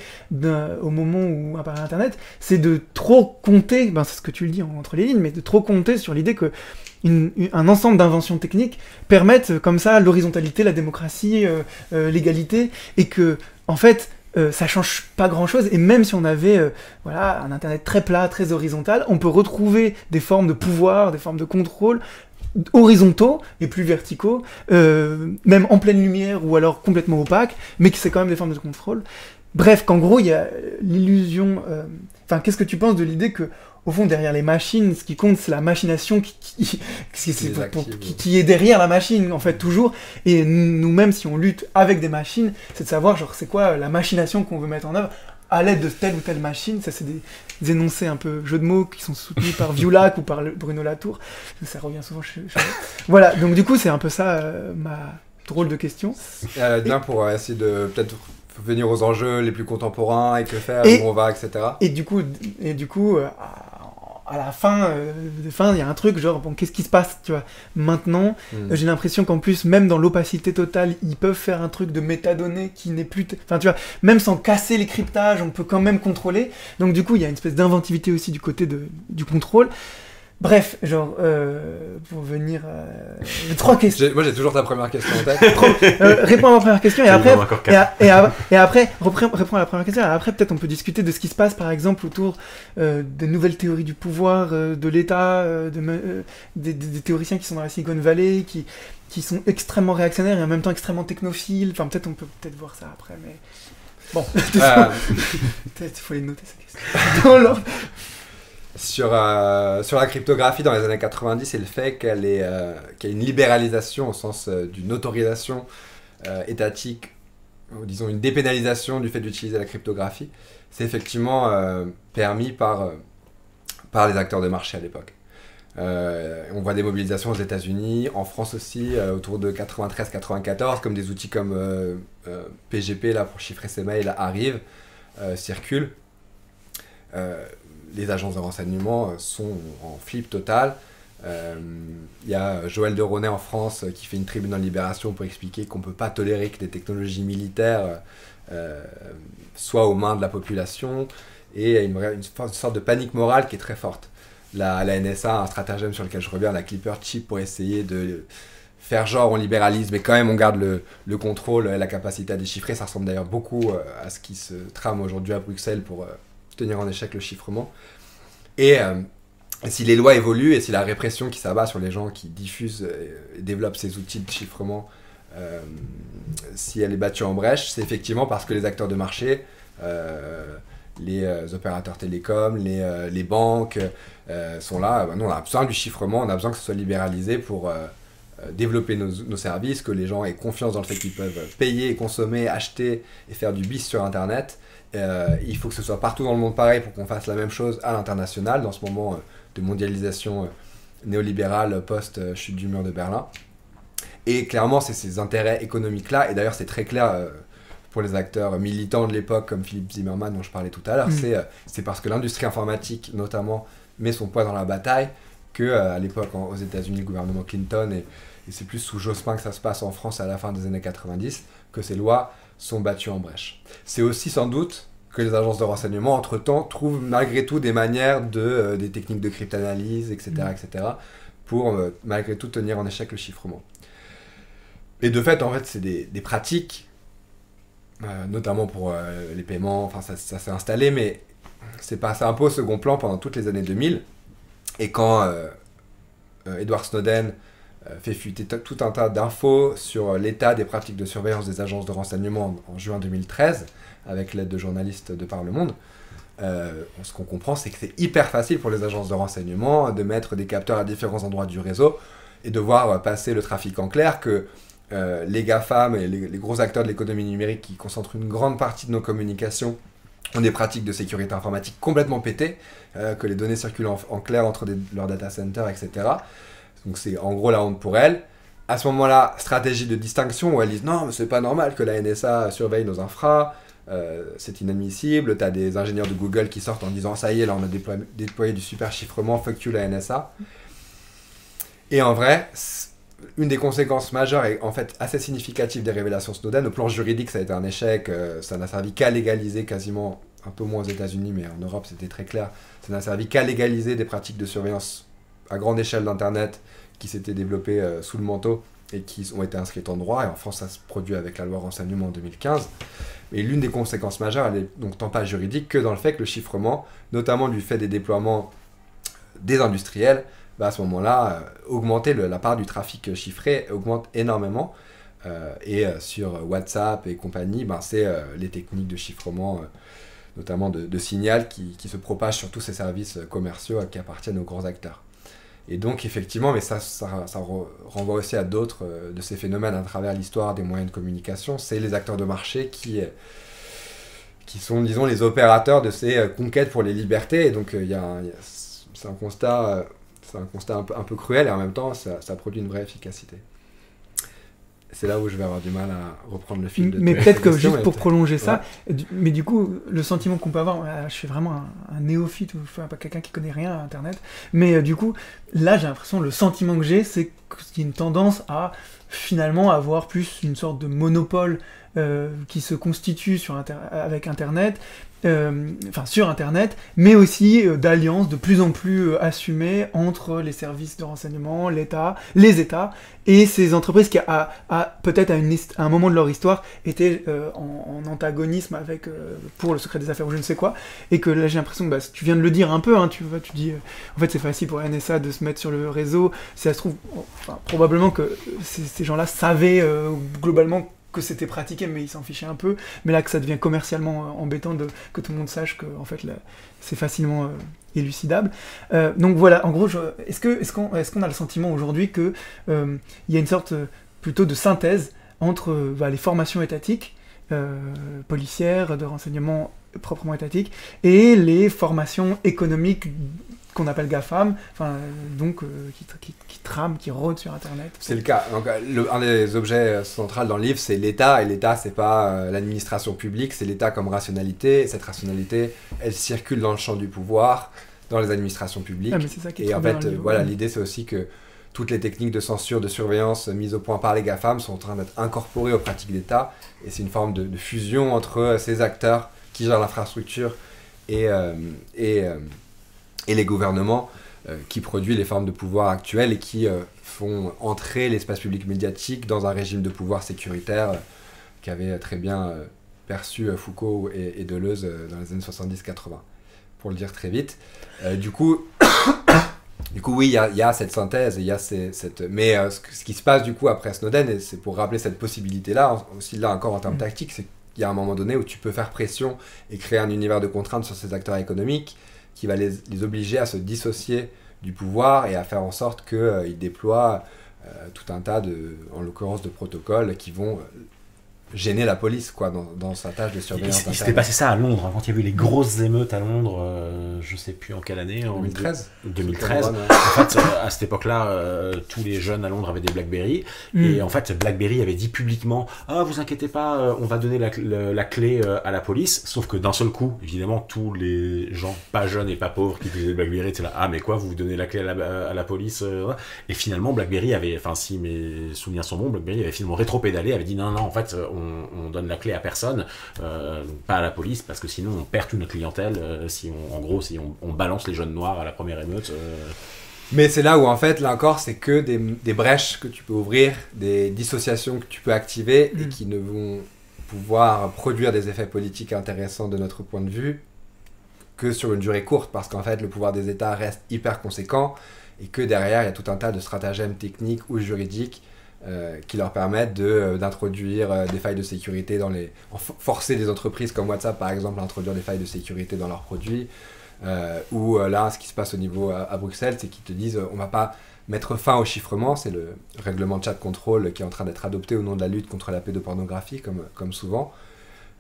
au moment où apparaît Internet, c'est de trop compter, c'est ce que tu le dis entre les lignes, mais de trop compter sur l'idée que un ensemble d'inventions techniques permettent comme ça l'horizontalité, la démocratie, l'égalité, et que, en fait, ça change pas grand chose, et même si on avait un Internet très plat, très horizontal, on peut retrouver des formes de pouvoir, des formes de contrôle horizontaux et plus verticaux, même en pleine lumière ou alors complètement opaques, mais qui c'est quand même des formes de contrôle. Bref, qu'en gros, il y a l'illusion... qu'est-ce que tu penses de l'idée que, au fond, derrière les machines, ce qui compte, c'est la machination qui est derrière la machine, en fait, toujours. Et nous-mêmes, si on lutte avec des machines, c'est de savoir, genre, c'est quoi la machination qu'on veut mettre en œuvre à l'aide de telle ou telle machine. Ça, c'est des énoncés un peu jeux de mots qui sont soutenus par Violac ou par Bruno Latour. Ça revient souvent chez Voilà, donc du coup, c'est un peu ça, ma drôle de question. Bien pour essayer de peut-être venir aux enjeux les plus contemporains et que faire, où on va, etc. Et du coup à la fin, il y a un truc genre, bon, qu'est-ce qui se passe, tu vois. Maintenant, j'ai l'impression qu'en plus, même dans l'opacité totale, ils peuvent faire un truc de métadonnées qui n'est plus... Enfin, tu vois, même sans casser les cryptages, on peut quand même contrôler. Donc du coup, il y a une espèce d'inventivité aussi du côté du contrôle. Bref, genre, pour venir... 3 questions. Moi, j'ai toujours ta première question en tête. Réponds à ma première question et après, réponds à la première question. Et après, peut-être on peut discuter de ce qui se passe, par exemple, autour des nouvelles théories du pouvoir, de l'État, des théoriciens qui sont dans la Silicon Valley, qui sont extrêmement réactionnaires et en même temps extrêmement technophiles. Enfin, peut-être on peut voir ça après, mais... Bon, peut-être il faut les noter, ces questions. Sur la cryptographie dans les années 90 et le fait qu'il y a une libéralisation au sens d'une autorisation étatique, ou disons une dépénalisation du fait d'utiliser la cryptographie, c'est effectivement permis par les acteurs de marché à l'époque. On voit des mobilisations aux États-Unis, en France aussi, autour de 93-94, comme des outils comme PGP là, pour chiffrer ses mails arrivent, circulent. Les agences de renseignement sont en flip total. Il y a Joël de Ronet en France qui fait une tribune en Libération pour expliquer qu'on ne peut pas tolérer que des technologies militaires soient aux mains de la population. Et il y a une sorte de panique morale qui est très forte. La NSA a un stratagème sur lequel je reviens, la Clipper Chip, pour essayer de faire genre on libéralise, mais quand même on garde le contrôle et la capacité à déchiffrer. Ça ressemble d'ailleurs beaucoup à ce qui se trame aujourd'hui à Bruxelles pour... tenir en échec le chiffrement. Et si les lois évoluent et si la répression qui s'abat sur les gens qui diffusent et développent ces outils de chiffrement, si elle est battue en brèche, c'est effectivement parce que les acteurs de marché, les opérateurs télécoms, les banques sont là. Non, on a besoin du chiffrement, on a besoin que ce soit libéralisé pour développer nos services, que les gens aient confiance dans le fait qu'ils peuvent payer, consommer, acheter et faire du bis sur Internet. Il faut que ce soit partout dans le monde pareil pour qu'on fasse la même chose à l'international dans ce moment de mondialisation néolibérale post-chute du mur de Berlin. Et clairement, c'est ces intérêts économiques-là, et d'ailleurs c'est très clair pour les acteurs militants de l'époque comme Philippe Zimmermann dont je parlais tout à l'heure, c'est parce que l'industrie informatique notamment met son poids dans la bataille que à l'époque aux États-Unis, le gouvernement Clinton, et c'est plus sous Jospin que ça se passe en France à la fin des années 90, que ces lois sont battues en brèche. C'est aussi sans doute que les agences de renseignement, entre-temps, trouvent malgré tout des manières des techniques de cryptanalyse, etc., pour malgré tout tenir en échec le chiffrement. Et de fait, en fait, c'est des pratiques, notamment pour les paiements, enfin ça s'est installé, mais c'est passé un peu au second plan pendant toutes les années 2000. Et quand Edward Snowden fait fuiter tout un tas d'infos sur l'état des pratiques de surveillance des agences de renseignement en juin 2013, avec l'aide de journalistes de par le monde, ce qu'on comprend, c'est que c'est hyper facile pour les agences de renseignement de mettre des capteurs à différents endroits du réseau et de voir passer le trafic en clair, que les GAFAM et les gros acteurs de l'économie numérique qui concentrent une grande partie de nos communications ont des pratiques de sécurité informatique complètement pétées, que les données circulent en clair entre leurs data centers, etc. Donc c'est en gros la honte pour elles. À ce moment-là, stratégie de distinction où elles disent non, mais c'est pas normal que la NSA surveille nos infras, c'est inadmissible. T'as des ingénieurs de Google qui sortent en disant ça y est, là on a déployé du super chiffrement, fuck you la NSA. Et en vrai, une des conséquences majeures et en fait assez significative des révélations Snowden, au plan juridique ça a été un échec, ça n'a servi qu'à légaliser quasiment, un peu moins aux États-Unis mais en Europe c'était très clair, ça n'a servi qu'à légaliser des pratiques de surveillance à grande échelle d'Internet qui s'étaient développées sous le manteau et qui ont été inscrites en droit, et en France ça se produit avec la loi renseignement en 2015. Mais l'une des conséquences majeures, elle est donc tant pas juridique que dans le fait que le chiffrement, notamment du fait des déploiements des industriels, à ce moment-là, augmenter la part du trafic chiffré augmente énormément. Et sur WhatsApp et compagnie, c'est les techniques de chiffrement, notamment de Signal, qui se propagent sur tous ces services commerciaux qui appartiennent aux grands acteurs. Et donc, effectivement, mais ça renvoie aussi à d'autres de ces phénomènes à travers l'histoire des moyens de communication. C'est les acteurs de marché qui sont, disons, les opérateurs de ces conquêtes pour les libertés. Et donc, c'est un constat un peu cruel, et en même temps, ça produit une vraie efficacité. c'est là où je vais avoir du mal à reprendre le fil de Mais ta peut-être que question, juste mais pour peut-être- prolonger ça, mais du coup, le sentiment qu'on peut avoir, je suis vraiment un néophyte ou pas quelqu'un qui connaît rien à Internet, mais du coup, là j'ai l'impression, le sentiment que j'ai, c'est qu'il y a une tendance à finalement avoir plus une sorte de monopole qui se constitue avec Internet, sur Internet, mais aussi d'alliances de plus en plus assumées entre les services de renseignement, les États et ces entreprises qui, peut-être à un moment de leur histoire, étaient en antagonisme avec, pour le secret des affaires ou je ne sais quoi, et que là j'ai l'impression que tu viens de le dire un peu, hein, tu dis, en fait c'est facile pour la NSA de se mettre sur le réseau, si ça se trouve, probablement que ces gens-là savaient globalement que c'était pratiqué, mais ils s'en fichaient un peu. Mais là, que ça devient commercialement embêtant que tout le monde sache que en fait, là, c'est facilement élucidable. Donc voilà, en gros, est-ce qu'on a le sentiment aujourd'hui qu'il y a une sorte plutôt de synthèse entre les formations étatiques, policières, de renseignement proprement étatiques, et les formations économiques qu'on appelle GAFAM, qui trament, qui rôdent sur Internet. C'est le cas. Donc, un des objets centraux dans le livre, c'est l'État. Et l'État, c'est pas l'administration publique, c'est l'État comme rationalité. Et cette rationalité, elle circule dans le champ du pouvoir, dans les administrations publiques. Ah, mais c'est ça qui est Et très en bien fait, dans le livre. voilà, l'idée, c'est aussi que toutes les techniques de censure, de surveillance mises au point par les GAFAM sont en train d'être incorporées aux pratiques d'État. Et c'est une forme de fusion entre ces acteurs qui gèrent l'infrastructure et les gouvernements qui produisent les formes de pouvoir actuelles et qui font entrer l'espace public médiatique dans un régime de pouvoir sécuritaire qu'avaient très bien perçu Foucault et Deleuze dans les années 70-80, pour le dire très vite. Du coup, oui, il y a cette synthèse, il y a mais ce qui se passe du coup après Snowden, et c'est pour rappeler cette possibilité-là, aussi là encore en termes tactiques, c'est qu'il y a un moment donné où tu peux faire pression et créer un univers de contraintes sur ces acteurs économiques qui va les obliger à se dissocier du pouvoir et à faire en sorte qu'ils déploient tout un tas en l'occurrence de protocoles qui vont gêner la police dans sa tâche de surveillance. Il s'était passé ça à Londres, hein, quand il y a eu les grosses émeutes à Londres, je sais plus en quelle année. 2013. 2013. En fait, à cette époque-là, tous les jeunes à Londres avaient des BlackBerry. Et en fait, BlackBerry avait dit publiquement « Ah, vous inquiétez pas, on va donner la clé à la police. » Sauf que d'un seul coup, évidemment, tous les gens pas jeunes et pas pauvres qui utilisaient des BlackBerry étaient là « Ah, mais quoi, vous donnez la clé à la police ?» Et finalement, BlackBerry avait, enfin si mes souvenirs sont bons, BlackBerry avait finalement rétropédalé, avait dit « Non, en fait, on donne la clé à personne, pas à la police, parce que sinon on perd toute notre clientèle si on balance les jeunes noirs à la première émeute. » Mais c'est là où en fait, là encore, c'est que des brèches que tu peux ouvrir, des dissociations que tu peux activer et qui ne vont pouvoir produire des effets politiques intéressants de notre point de vue que sur une durée courte, parce qu'en fait le pouvoir des États reste hyper conséquent et que derrière il y a tout un tas de stratagèmes techniques ou juridiques qui leur permettent d'introduire des failles de sécurité forcer des entreprises comme WhatsApp par exemple à introduire des failles de sécurité dans leurs produits, ou là ce qui se passe au niveau à Bruxelles, c'est qu'ils te disent on va pas mettre fin au chiffrement, c'est le règlement de chat control qui est en train d'être adopté au nom de la lutte contre la pédopornographie comme souvent.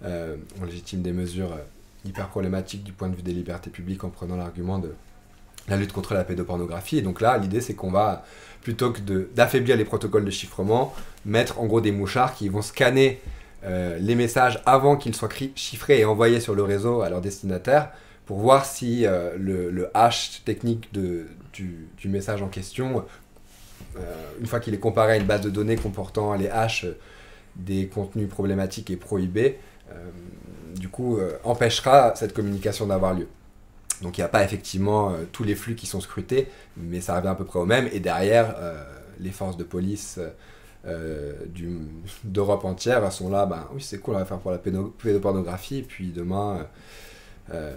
On légitime des mesures hyper problématiques du point de vue des libertés publiques en prenant l'argument de la lutte contre la pédopornographie. Et donc là, l'idée, c'est qu'on va, plutôt que d'affaiblir les protocoles de chiffrement, mettre en gros des mouchards qui vont scanner les messages avant qu'ils soient chiffrés et envoyés sur le réseau à leur destinataire pour voir si le hash technique du message en question, une fois qu'il est comparé à une base de données comportant les hashes des contenus problématiques et prohibés, du coup, empêchera cette communication d'avoir lieu. Donc il n'y a pas effectivement tous les flux qui sont scrutés, mais ça revient à peu près au même. Et derrière, les forces de police d'Europe entière sont là, oui c'est cool, on va faire pour la pédopornographie, et puis demain,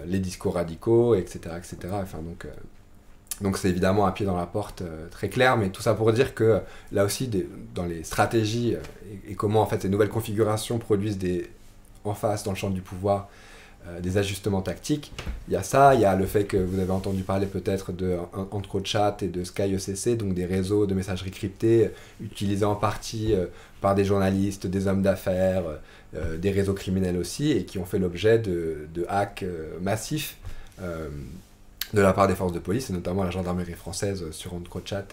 les discours radicaux, etc. etc. Enfin, donc c'est évidemment un pied dans la porte très clair, mais tout ça pour dire que là aussi, dans les stratégies et comment en fait ces nouvelles configurations produisent en face, dans le champ du pouvoir, des ajustements tactiques. Il y a ça, il y a le fait que vous avez entendu parler peut-être de EncroChat et de SkyECC, donc des réseaux de messagerie cryptés utilisés en partie par des journalistes, des hommes d'affaires, des réseaux criminels aussi, et qui ont fait l'objet de hacks massifs de la part des forces de police, et notamment la gendarmerie française sur EncroChat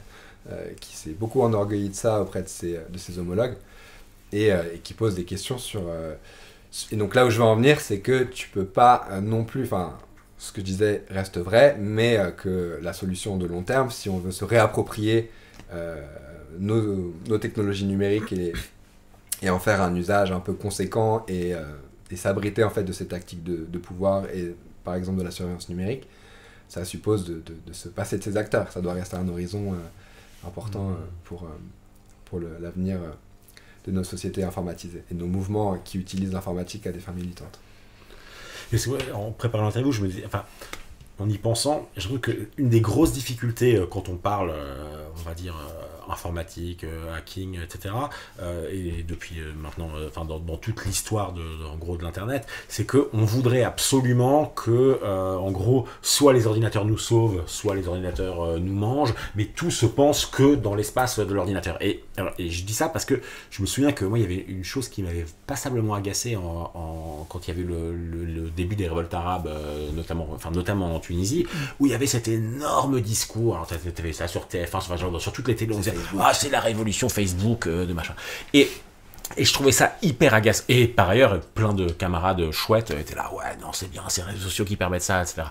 qui s'est beaucoup enorgueilli de ça auprès de ses homologues, et qui pose des questions sur... et donc là où je veux en venir, c'est que tu peux pas non plus... Enfin, ce que je disais reste vrai, mais que la solution de long terme, si on veut se réapproprier nos technologies numériques et en faire un usage un peu conséquent et s'abriter en fait de ces tactiques de pouvoir et par exemple de la surveillance numérique, ça suppose de se passer de ces acteurs. Ça doit rester un horizon important pour l'avenir de nos sociétés informatisées et de nos mouvements qui utilisent l'informatique à des fins militantes. Et en préparant l'interview, je me disais, enfin, en y pensant, je trouve qu'une des grosses difficultés quand on parle, on va dire, informatique, hacking, etc., et depuis maintenant, enfin, dans toute l'histoire en gros de l'Internet, c'est qu'on voudrait absolument que, en gros, soit les ordinateurs nous sauvent, soit les ordinateurs nous mangent, mais tout se pense que dans l'espace de l'ordinateur. Et je dis ça parce que je me souviens que moi, il y avait une chose qui m'avait passablement agacé quand il y avait le début des révoltes arabes, notamment en Tunisie, où il y avait cet énorme discours. Alors, tu avais ça sur TF1, sur toutes les télés, on disait « Ah, c'est la révolution Facebook, de machin ». Et je trouvais ça hyper agaçant. Et par ailleurs, plein de camarades chouettes étaient là « Ouais, non, c'est bien, c'est les réseaux sociaux qui permettent ça, etc. »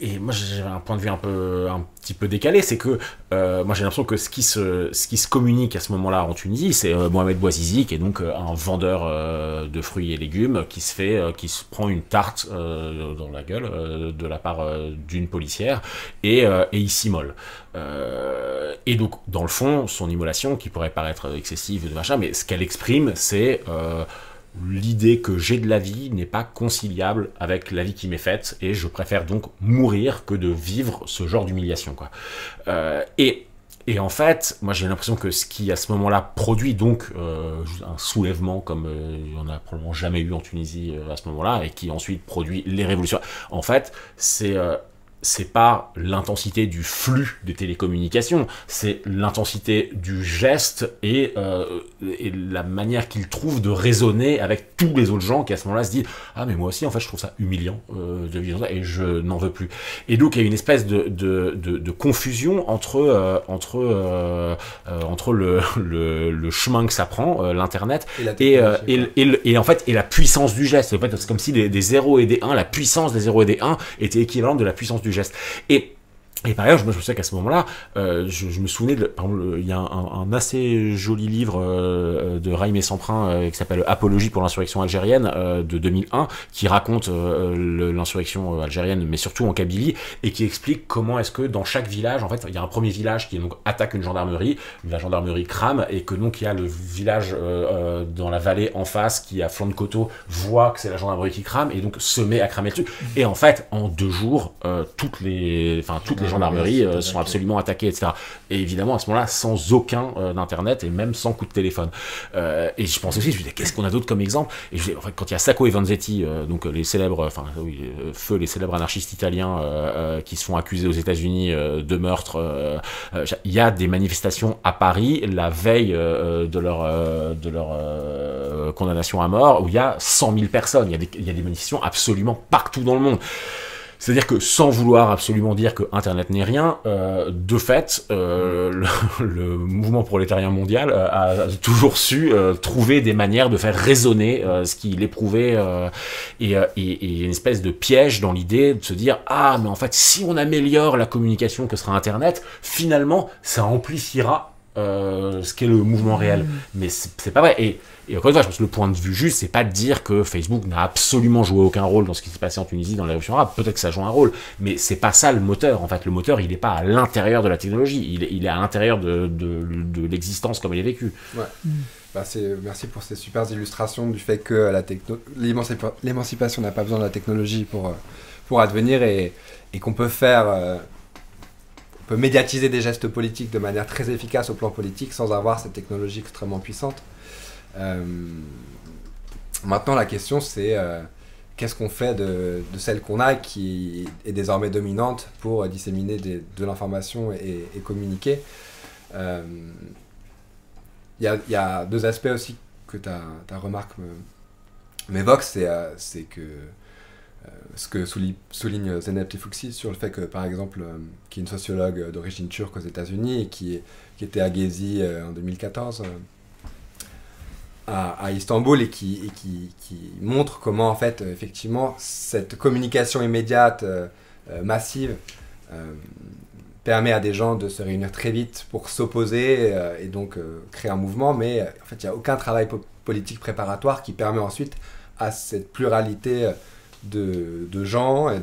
Et moi, j'avais un point de vue un petit peu décalé, c'est que moi j'ai l'impression que ce qui se communique à ce moment-là en Tunisie, c'est Mohamed Bouazizi, qui est donc un vendeur de fruits et légumes, qui se prend une tarte dans la gueule de la part d'une policière et il s'immole. Et donc, dans le fond, son immolation, qui pourrait paraître excessive de machin, mais ce qu'elle exprime, c'est l'idée que j'ai de la vie n'est pas conciliable avec la vie qui m'est faite, et je préfère donc mourir que de vivre ce genre d'humiliation, quoi. Et en fait, moi j'ai l'impression que ce qui à ce moment-là produit donc un soulèvement comme il n'y en a probablement jamais eu en Tunisie à ce moment-là, et qui ensuite produit les révolutions, en fait, c'est pas l'intensité du flux des télécommunications, c'est l'intensité du geste et la manière qu'il trouve de raisonner avec tous les autres gens qui à ce moment-là se disent « Ah mais moi aussi en fait je trouve ça humiliant de vivre ça et je n'en veux plus ». Et donc il y a une espèce de confusion entre le chemin que ça prend, l'internet, et en fait et la puissance du geste. En fait, c'est comme si des 0 et des 1, la puissance des 0 et des 1 était équivalente de la puissance du geste. Et par ailleurs, je me souviens qu'à ce moment-là, je me souvenais, par exemple, il y a un assez joli livre de Raïm Essemprin qui s'appelle Apologie pour l'insurrection algérienne de 2001, qui raconte l'insurrection algérienne, mais surtout en Kabylie, et qui explique comment est-ce que dans chaque village, en fait, il y a un premier village qui donc attaque une gendarmerie, la gendarmerie crame, et que donc il y a le village dans la vallée en face qui, à flanc de coteau, voit que c'est la gendarmerie qui crame, et donc se met à cramer le truc. Et en fait, en 2 jours, toutes les gendarmeries sont absolument attaquées, etc. Et évidemment, à ce moment-là, sans aucun d'internet et même sans coup de téléphone. Et je pense aussi, je me disais, qu'est-ce qu'on a d'autre comme exemple? Et je disais, en fait, quand il y a Sacco et Vanzetti, donc les célèbres, les célèbres anarchistes italiens qui se font accuser aux États-Unis de meurtre, il y a des manifestations à Paris la veille de leur condamnation à mort où il y a 100 000 personnes. Il y a des manifestations absolument partout dans le monde. C'est-à-dire que sans vouloir absolument dire que Internet n'est rien, de fait, le mouvement prolétarien mondial a toujours su trouver des manières de faire résonner ce qu'il éprouvait, et une espèce de piège dans l'idée de se dire « Ah, mais en fait, si on améliore la communication que sera Internet, finalement, ça amplifiera ce qu'est le mouvement réel. » Mais c'est pas vrai. Et encore une fois, je pense que le point de vue juste, c'est pas de dire que Facebook n'a absolument joué aucun rôle dans ce qui s'est passé en Tunisie, dans la révolution arabe. Peut-être que ça joue un rôle, mais c'est pas ça le moteur. En fait, le moteur, il est pas à l'intérieur de la technologie, il est à l'intérieur de l'existence comme elle est vécue. Ouais. Merci pour ces super illustrations du fait que l'émancipation n'a pas besoin de la technologie pour advenir, et qu'on peut on peut médiatiser des gestes politiques de manière très efficace au plan politique sans avoir cette technologie extrêmement puissante. Maintenant, la question c'est qu'est-ce qu'on fait de celle qu'on a qui est désormais dominante pour disséminer de l'information et communiquer. Il y a 2 aspects aussi que ta remarque m'évoque, c'est que ce que souligne Zeynep Tefouksi sur le fait que, par exemple, qui est une sociologue d'origine turque aux États-Unis et qui était à Gezi en 2014 à Istanbul et qui montre comment, en fait, effectivement, cette communication immédiate, massive, permet à des gens de se réunir très vite pour s'opposer et donc créer un mouvement, mais en fait, il n'y a aucun travail politique préparatoire qui permet ensuite à cette pluralité de gens et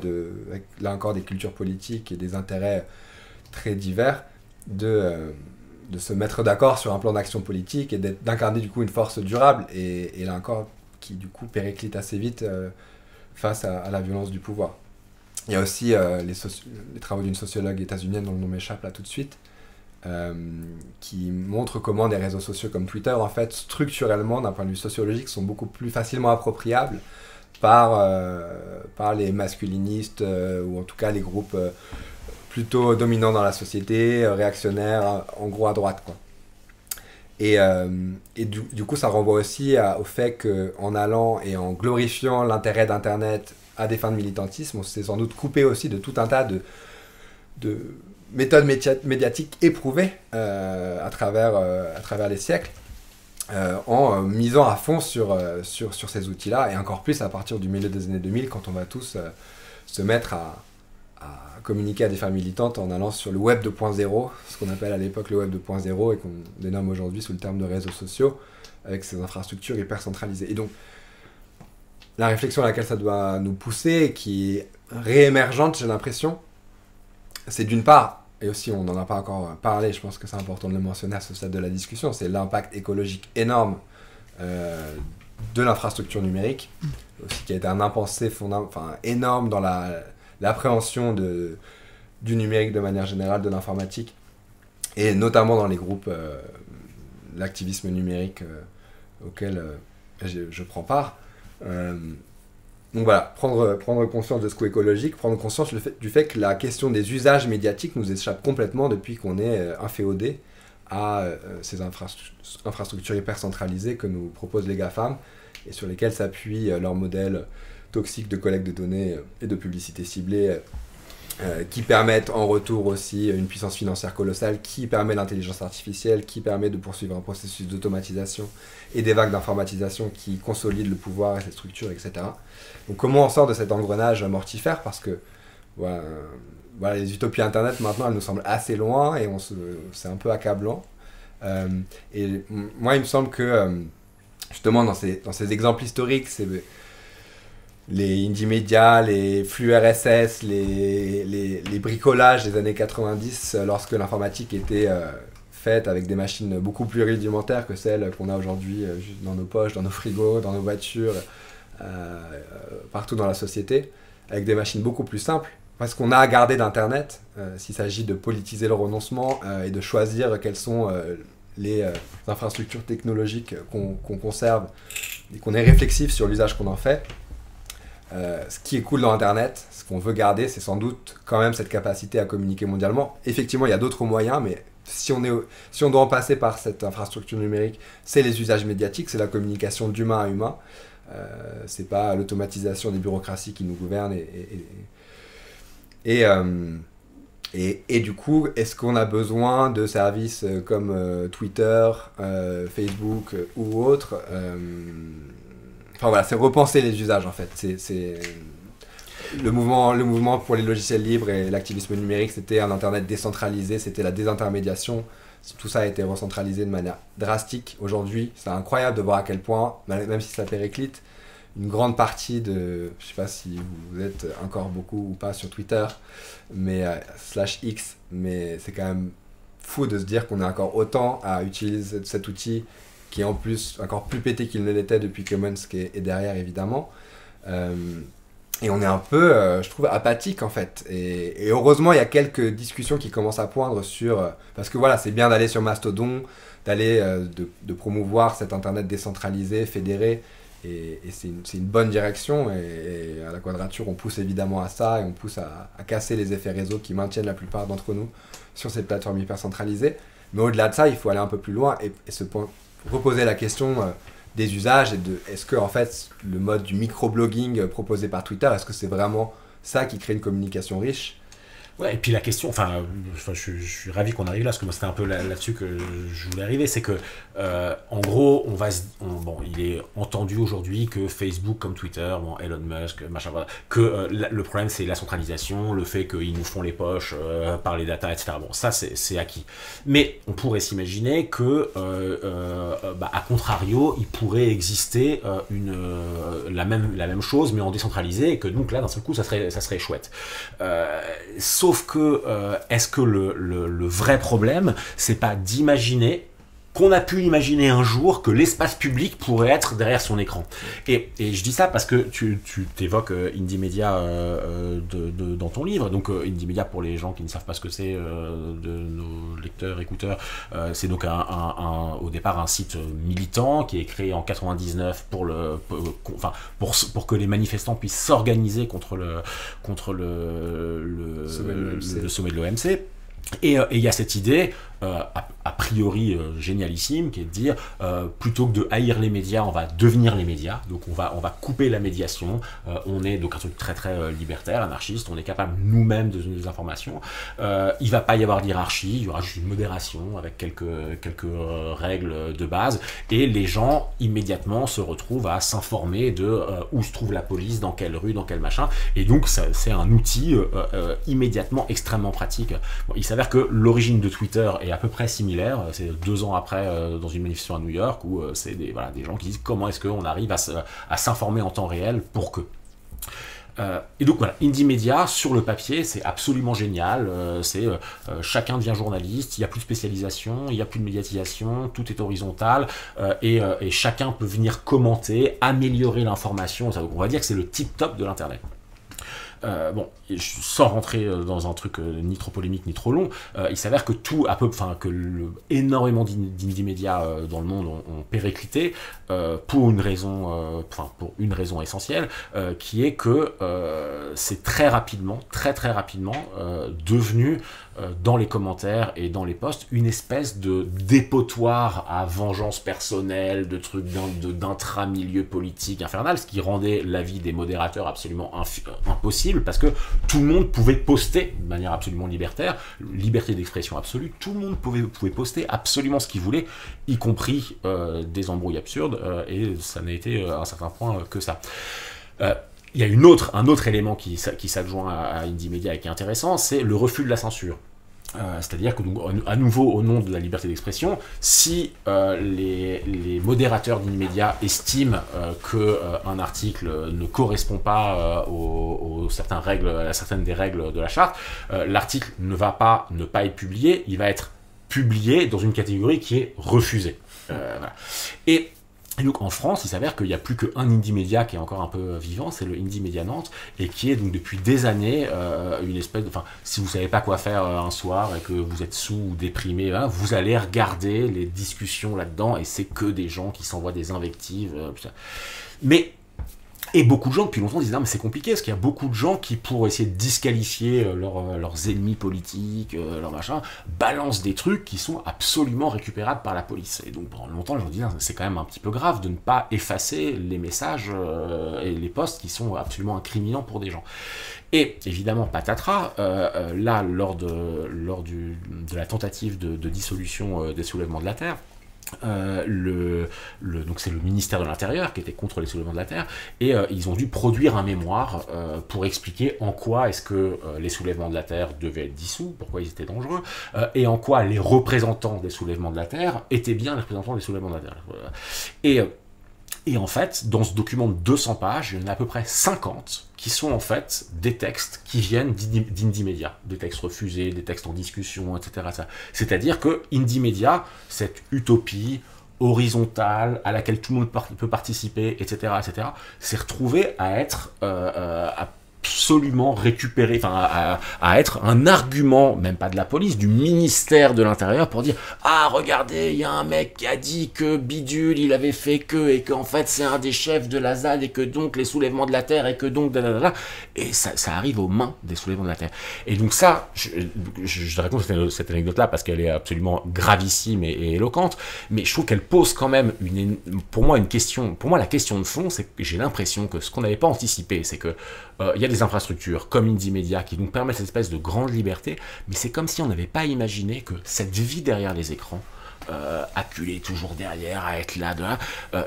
avec, là encore, des cultures politiques et des intérêts très divers de se mettre d'accord sur un plan d'action politique et d'incarner du coup une force durable et là encore qui du coup périclite assez vite face à la violence du pouvoir. Il y a aussi les travaux d'une sociologue états-unienne dont le nom m'échappe là tout de suite qui montre comment des réseaux sociaux comme Twitter en fait structurellement d'un point de vue sociologique sont beaucoup plus facilement appropriables par les masculinistes ou en tout cas les groupes plutôt dominants dans la société, réactionnaires, en gros à droite, quoi. Et du coup, ça renvoie aussi au fait qu'en allant et en glorifiant l'intérêt d'Internet à des fins de militantisme, on s'est sans doute coupé aussi de tout un tas de méthodes médiatiques éprouvées à travers les siècles, en misant à fond sur ces outils-là, et encore plus à partir du milieu des années 2000, quand on va tous se mettre à communiquer à des fins militantes en allant sur le web 2.0, ce qu'on appelle à l'époque le web 2.0 et qu'on dénomme aujourd'hui sous le terme de réseaux sociaux, avec ces infrastructures hyper centralisées. Et donc, la réflexion à laquelle ça doit nous pousser, qui est réémergente, j'ai l'impression, c'est d'une part, et aussi on n'en a pas encore parlé, je pense que c'est important de le mentionner à ce stade de la discussion, c'est l'impact écologique énorme de l'infrastructure numérique, aussi qui a été un impensé énorme dans l'appréhension du numérique de manière générale, de l'informatique, et notamment dans les groupes, l'activisme numérique auquel je prends part. Donc voilà, prendre conscience de ce coût écologique, prendre conscience du fait que la question des usages médiatiques nous échappe complètement depuis qu'on est inféodé à ces infrastructures hyper centralisées que nous proposent les GAFAM et sur lesquelles s'appuie leur modèle toxique de collecte de données et de publicité ciblée qui permettent en retour aussi une puissance financière colossale, qui permet l'intelligence artificielle, qui permet de poursuivre un processus d'automatisation et des vagues d'informatisation qui consolident le pouvoir et ses structures, etc. Donc comment on sort de cet engrenage mortifère, parce que voilà, les utopies Internet maintenant elles nous semblent assez loin et c'est un peu accablant. Et moi il me semble que justement dans ces exemples historiques, c'est les indie médias, les flux RSS, les bricolages des années 90 lorsque l'informatique était faite avec des machines beaucoup plus rudimentaires que celles qu'on a aujourd'hui dans nos poches, dans nos frigos, dans nos voitures, partout dans la société, avec des machines beaucoup plus simples. Parce qu'on a à garder d'Internet, s'il s'agit de politiser le renoncement et de choisir quelles sont les infrastructures technologiques qu'on conserve et qu'on est réflexif sur l'usage qu'on en fait. Ce qui est cool dans Internet, ce qu'on veut garder, c'est sans doute quand même cette capacité à communiquer mondialement. Effectivement, il y a d'autres moyens, mais si on doit en passer par cette infrastructure numérique, c'est les usages médiatiques, c'est la communication d'humain à humain. C'est pas l'automatisation des bureaucraties qui nous gouvernent. Et du coup, est-ce qu'on a besoin de services comme Twitter, Facebook ou autres Enfin voilà, c'est repenser les usages en fait. C'est le mouvement pour les logiciels libres et l'activisme numérique, c'était un Internet décentralisé, c'était la désintermédiation. Tout ça a été recentralisé de manière drastique. Aujourd'hui, c'est incroyable de voir à quel point, même si ça périclite, une grande partie de... Je sais pas si vous êtes encore beaucoup ou pas sur Twitter, mais /X, mais c'est quand même fou de se dire qu'on est encore autant à utiliser cet outil qui est en plus encore plus pété qu'il ne l'était depuis Commons qui est derrière évidemment. Et on est un peu, je trouve, apathique en fait. Et heureusement, il y a quelques discussions qui commencent à poindre sur... parce que voilà, c'est bien d'aller sur Mastodon, d'aller de promouvoir cet Internet décentralisé, fédéré, et c'est une bonne direction. Et à la Quadrature, on pousse évidemment à ça, et on pousse à casser les effets réseau qui maintiennent la plupart d'entre nous sur ces plateformes hyper centralisées. Mais au-delà de ça, il faut aller un peu plus loin et reposer la question des usages et de est-ce que en fait le mode du microblogging proposé par Twitter, est-ce que c'est vraiment ça qui crée une communication riche? Ouais, et puis la question, je suis ravi qu'on arrive là, parce que moi c'était un peu là-dessus que je voulais arriver, c'est que, en gros, il est entendu aujourd'hui que Facebook comme Twitter, Elon Musk, machin, voilà, que le problème c'est la centralisation, le fait qu'ils nous font les poches par les data, etc. Bon, ça c'est acquis. Mais on pourrait s'imaginer que, à contrario, il pourrait exister la même chose, mais en décentralisé, et que donc là, d'un seul coup, ça serait chouette. Sauf que, est-ce que le vrai problème, c'est pas d'imaginer qu'on a pu imaginer un jour que l'espace public pourrait être derrière son écran. Et je dis ça parce que tu t'évoques Indymedia dans ton livre. Donc Indymedia, pour les gens qui ne savent pas ce que c'est, de nos lecteurs, écouteurs, c'est donc au départ un site militant qui est créé en 99 pour que les manifestants puissent s'organiser contre le sommet de l'OMC. Et il y a cette idée, a priori génialissime, qui est de dire, plutôt que de haïr les médias, on va devenir les médias. Donc on va couper la médiation. On est donc un truc très très libertaire, anarchiste. On est capable nous-mêmes de donner des informations. Il va pas y avoir d'hierarchie. Il y aura juste une modération avec quelques règles de base. Et les gens immédiatement se retrouvent à s'informer de où se trouve la police, dans quelle rue, dans quel machin. Et donc c'est un outil immédiatement extrêmement pratique. Bon, il s'avère que l'origine de Twitter est à peu près similaire. C'est 2 ans après, dans une manifestation à New York, où c'est des gens qui disent comment est-ce qu'on arrive à s'informer en temps réel pour que. Et donc voilà, Indymedia, sur le papier, c'est absolument génial. Chacun devient journaliste, il n'y a plus de spécialisation, il n'y a plus de médiatisation, tout est horizontal, et chacun peut venir commenter, améliorer l'information. Donc on va dire que c'est le tip-top de l'Internet. Sans rentrer dans un truc ni trop polémique ni trop long, il s'avère que énormément d'Indymedia dans le monde ont périclité pour une raison essentielle, qui est que c'est très très rapidement devenu dans les commentaires et dans les posts une espèce de dépotoir à vengeance personnelle, de trucs d'intra-milieu politique infernal, ce qui rendait la vie des modérateurs absolument impossible, parce que tout le monde pouvait poster de manière absolument libertaire, liberté d'expression absolue, tout le monde pouvait poster absolument ce qu'il voulait, y compris des embrouilles absurdes, et ça n'a été à un certain point que ça. Il y a un autre élément qui s'adjoint à Indymedia et qui est intéressant, c'est le refus de la censure. C'est-à-dire que, donc, à nouveau, au nom de la liberté d'expression, si les modérateurs d'Indymedia estiment qu'un article ne correspond pas à certaines des règles de la charte, l'article ne va pas ne pas être publié, il va être publié dans une catégorie qui est refusée. Voilà. Et donc en France, il s'avère qu'il n'y a plus qu'un Indymedia qui est encore un peu vivant, c'est le Indymedia Nantes, et qui est donc depuis des années une espèce de... si vous ne savez pas quoi faire un soir et que vous êtes sous ou déprimé, vous allez regarder les discussions là-dedans, et c'est que des gens qui s'envoient des invectives. Et beaucoup de gens, depuis longtemps, disent « Non, mais c'est compliqué, parce qu'il y a beaucoup de gens qui, pour essayer de disqualifier leurs ennemis politiques, leurs machins, balancent des trucs qui sont absolument récupérables par la police. » Et donc, pendant longtemps, les gens disent « C'est quand même un petit peu grave de ne pas effacer les messages et les posts qui sont absolument incriminants pour des gens. » Et évidemment, patatras, là, lors de la tentative de dissolution des soulèvements de la Terre, donc c'est le ministère de l'Intérieur qui était contre les soulèvements de la Terre, et ils ont dû produire un mémoire pour expliquer en quoi est-ce que les soulèvements de la Terre devaient être dissous, pourquoi ils étaient dangereux, et en quoi les représentants des soulèvements de la Terre étaient bien les représentants des soulèvements de la Terre. Et en fait, dans ce document de 200 pages, il y en a à peu près 50 qui sont en fait des textes qui viennent d'Indymedia, des textes refusés, des textes en discussion, etc. C'est-à-dire que Indymedia, cette utopie horizontale à laquelle tout le monde peut participer, etc., s'est retrouvé à être absolument récupérer, enfin à être un argument, même pas de la police, du ministère de l'Intérieur pour dire ah regardez, il y a un mec qui a dit que bidule il avait fait que et qu'en fait c'est un des chefs de la ZAD et que donc les soulèvements de la terre et que donc et ça arrive aux mains des soulèvements de la terre. Et donc ça, je raconte cette anecdote là parce qu'elle est absolument gravissime et éloquente, mais je trouve qu'elle pose quand même pour moi la question de fond, c'est que j'ai l'impression que ce qu'on n'avait pas anticipé, c'est que il y a des infrastructures comme Indie Media qui nous permettent cette espèce de grande liberté, mais c'est comme si on n'avait pas imaginé que cette vie derrière les écrans, acculée toujours derrière, à être là,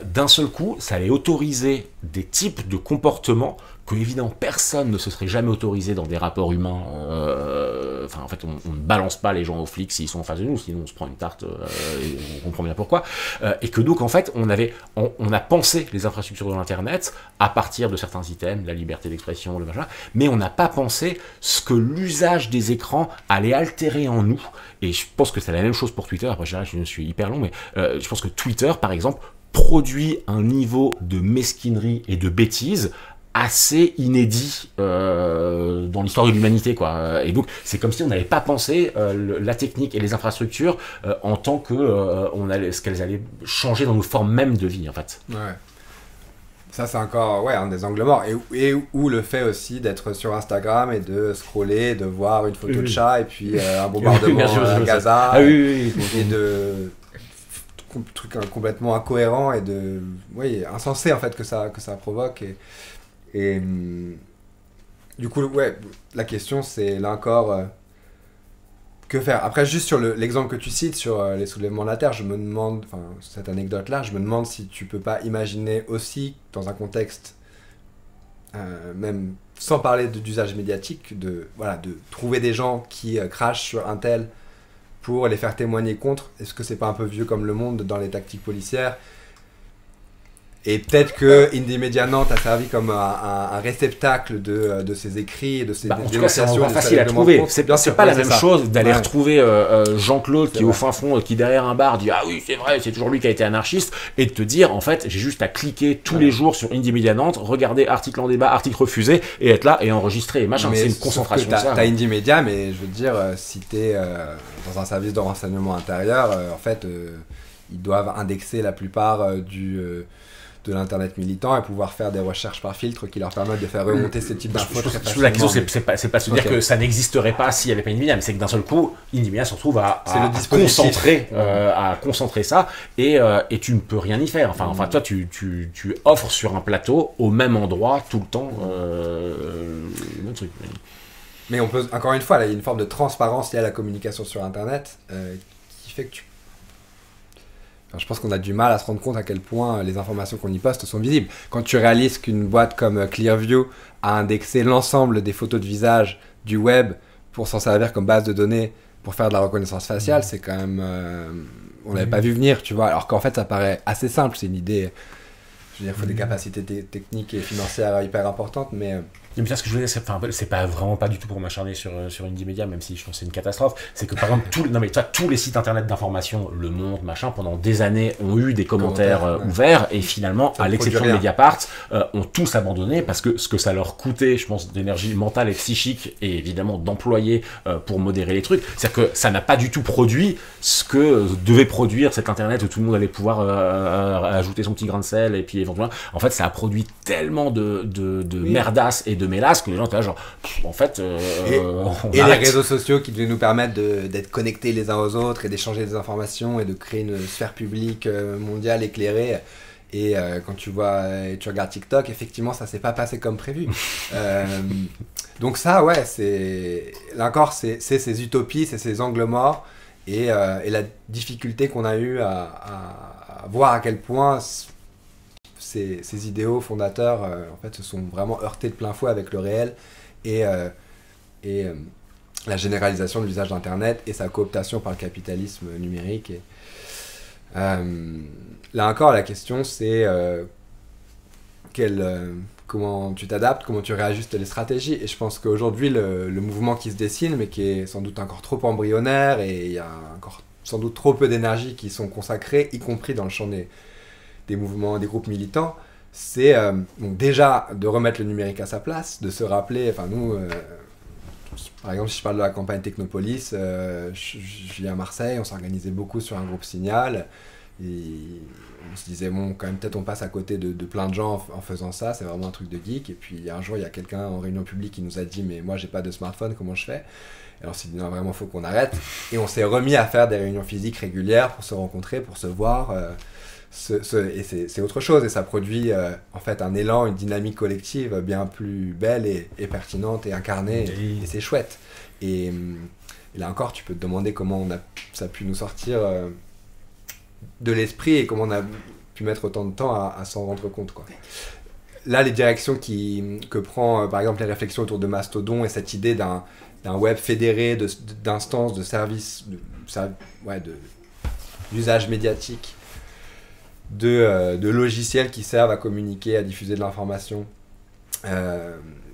d'un seul coup, ça allait autoriser des types de comportements que évidemment personne ne se serait jamais autorisé dans des rapports humains. En fait, on ne balance pas les gens aux flics s'ils sont en face de nous, sinon on se prend une tarte et on comprend bien pourquoi. Et que donc en fait, on a pensé les infrastructures de l'internet à partir de certains items, la liberté d'expression, le machin, mais on n'a pas pensé ce que l'usage des écrans allait altérer en nous. Et je pense que c'est la même chose pour Twitter. Après, je suis hyper long, mais je pense que Twitter, par exemple, produit un niveau de mesquinerie et de bêtise assez inédit dans l'histoire de l'humanité, quoi. Et donc c'est comme si on n'avait pas pensé la technique et les infrastructures en tant que ce qu'elles allaient changer dans nos formes mêmes de vie, en fait. Ouais. Ça c'est encore un des angles morts, et ou le fait aussi d'être sur Instagram et de scroller, de voir une photo de chat et puis un bombardement à Gaza, et de trucs complètement incohérents et insensés en fait que ça provoque. Et du coup, la question c'est là encore que faire. Après, juste sur l'exemple que tu cites sur les soulèvements de la terre, je me demande, cette anecdote-là, je me demande si tu peux pas imaginer aussi, dans un contexte, même sans parler d'usage médiatique, de trouver des gens qui crachent sur un tel pour les faire témoigner contre. Est-ce que c'est pas un peu vieux comme le monde dans les tactiques policières ? Et peut-être que Indie Media Nantes a servi comme un réceptacle de ses écrits, de ses en tout cas, c'est pas facile à trouver. C'est pas la même chose d'aller retrouver Jean-Claude qui est au fin fond, qui derrière un bar dit ah oui c'est vrai, c'est toujours lui qui a été anarchiste, et de te dire en fait j'ai juste à cliquer tous les jours sur Indie Media Nantes, regarder article en débat, article refusé, et être là et enregistrer. Machin, c'est une concentration. T'as Indie Media, mais je veux dire si t'es dans un service de renseignement intérieur, en fait ils doivent indexer la plupart de l'internet militant et pouvoir faire des recherches par filtre qui leur permettent de faire remonter ce type d'infos très facilement. La question c'est pas se dire que ça n'existerait pas s'il n'y avait pas Indie Media, mais c'est que d'un seul coup Indie Media se retrouve à concentrer ça et tu ne peux rien y faire. Enfin toi tu offres sur un plateau au même endroit tout le temps le même truc. Mais on peut, encore une fois, là, il y a une forme de transparence liée à la communication sur internet qui fait que je pense qu'on a du mal à se rendre compte à quel point les informations qu'on y poste sont visibles. Quand tu réalises qu'une boîte comme Clearview a indexé l'ensemble des photos de visage du web pour s'en servir comme base de données pour faire de la reconnaissance faciale, c'est quand même... on l'avait pas vu venir, tu vois. Alors qu'en fait, ça paraît assez simple. C'est une idée... Je veux dire, il faut des capacités techniques et financières hyper importantes, mais... Mais ce que je voulais dire, c'est pas vraiment pas du tout pour m'acharner sur Indie Media, même si je pense que c'est une catastrophe. C'est que par exemple, tous les sites internet d'information, Le Monde, machin, pendant des années ont eu des commentaires ouverts, et finalement, à l'exception de Mediapart, ont tous abandonné parce que ce que ça leur coûtait, je pense, d'énergie mentale et psychique, et évidemment d'employés pour modérer les trucs, c'est-à-dire que ça n'a pas du tout produit ce que devait produire cet internet où tout le monde allait pouvoir ajouter son petit grain de sel, et puis éventuellement, en fait, ça a produit tellement de merdasses et de mélasses que les gens étaient là genre en fait et les réseaux sociaux qui devaient nous permettre d'être connectés les uns aux autres et d'échanger des informations et de créer une sphère publique mondiale éclairée, et quand tu regardes TikTok, effectivement ça s'est pas passé comme prévu. Donc ça c'est là encore c'est ces utopies, c'est ces angles morts, et la difficulté qu'on a eu à voir à quel point ces idéaux fondateurs en fait se sont vraiment heurtés de plein fouet avec le réel et la généralisation de l'usage d'internet et sa cooptation par le capitalisme numérique. Et là encore la question c'est comment tu t'adaptes, comment tu réajustes les stratégies, et je pense qu'aujourd'hui le mouvement qui se dessine, mais qui est sans doute encore trop embryonnaire, et il y a encore sans doute trop peu d'énergie qui sont consacrées, y compris dans le champ des mouvements, des groupes militants, c'est donc déjà de remettre le numérique à sa place, de se rappeler, enfin nous, par exemple si je parle de la campagne Technopolis, je vis à Marseille, on s'organisait beaucoup sur un groupe Signal, et on se disait bon quand même peut-être on passe à côté de plein de gens en faisant ça, c'est vraiment un truc de geek, et puis un jour il y a quelqu'un en réunion publique qui nous a dit mais moi j'ai pas de smartphone, comment je fais? Et on s'est dit non vraiment faut qu'on arrête, et on s'est remis à faire des réunions physiques régulières pour se rencontrer, pour se voir, et c'est autre chose, et ça produit en fait un élan, une dynamique collective bien plus belle et pertinente et incarnée, et c'est chouette. Et là encore, tu peux te demander comment ça a pu nous sortir de l'esprit et comment on a pu mettre autant de temps à s'en rendre compte, quoi. Là, les directions que prend par exemple les réflexions autour de Mastodon et cette idée d'un web fédéré d'instances, de services, d'usage médiatique, de logiciels qui servent à communiquer, à diffuser de l'information,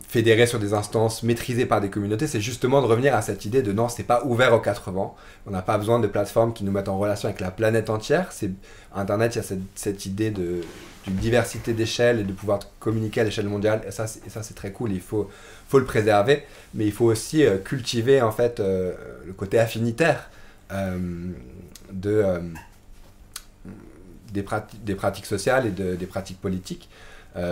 fédérés sur des instances maîtrisées par des communautés, c'est justement de revenir à cette idée de non, c'est pas ouvert aux quatre vents, on n'a pas besoin de plateformes qui nous mettent en relation avec la planète entière. Internet, il y a cette idée d'une diversité d'échelles et de pouvoir communiquer à l'échelle mondiale, et ça c'est très cool, il faut le préserver, mais il faut aussi cultiver en fait le côté affinitaire des pratiques sociales et des pratiques politiques,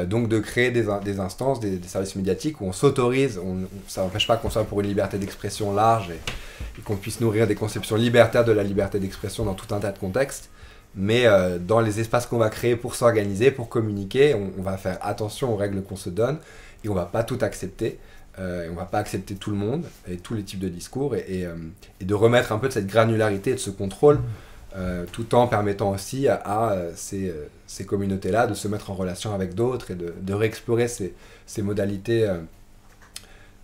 donc de créer des instances, des services médiatiques où on s'autorise, ça n'empêche pas qu'on soit pour une liberté d'expression large et qu'on puisse nourrir des conceptions libertaires de la liberté d'expression dans tout un tas de contextes, mais dans les espaces qu'on va créer pour s'organiser, pour communiquer, on va faire attention aux règles qu'on se donne, et on ne va pas tout accepter, et on ne va pas accepter tout le monde et tous les types de discours, et de remettre un peu de cette granularité et de ce contrôle, tout en permettant aussi à ces communautés-là de se mettre en relation avec d'autres et de réexplorer ces modalités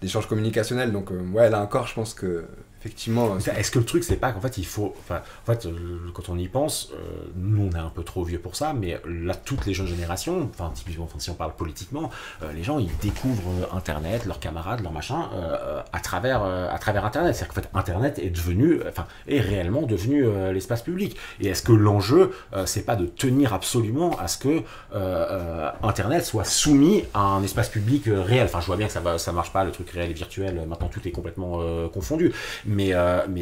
d'échange communicationnel. Donc ouais, là encore, je pense que effectivement... Est-ce que le truc, c'est pas qu'en fait, il faut... Enfin, en fait, quand on y pense, nous, on est un peu trop vieux pour ça, mais là, toutes les jeunes générations, enfin, typiquement, si on parle politiquement, les gens, ils découvrent Internet, leurs camarades, leurs machins, à travers Internet. C'est-à-dire qu'en fait, Internet est réellement devenu l'espace public. Et est-ce que l'enjeu, c'est pas de tenir absolument à ce que Internet soit soumis à un espace public réel? Enfin, je vois bien que ça marche pas, le truc réel et virtuel, maintenant, tout est complètement confondu. Mais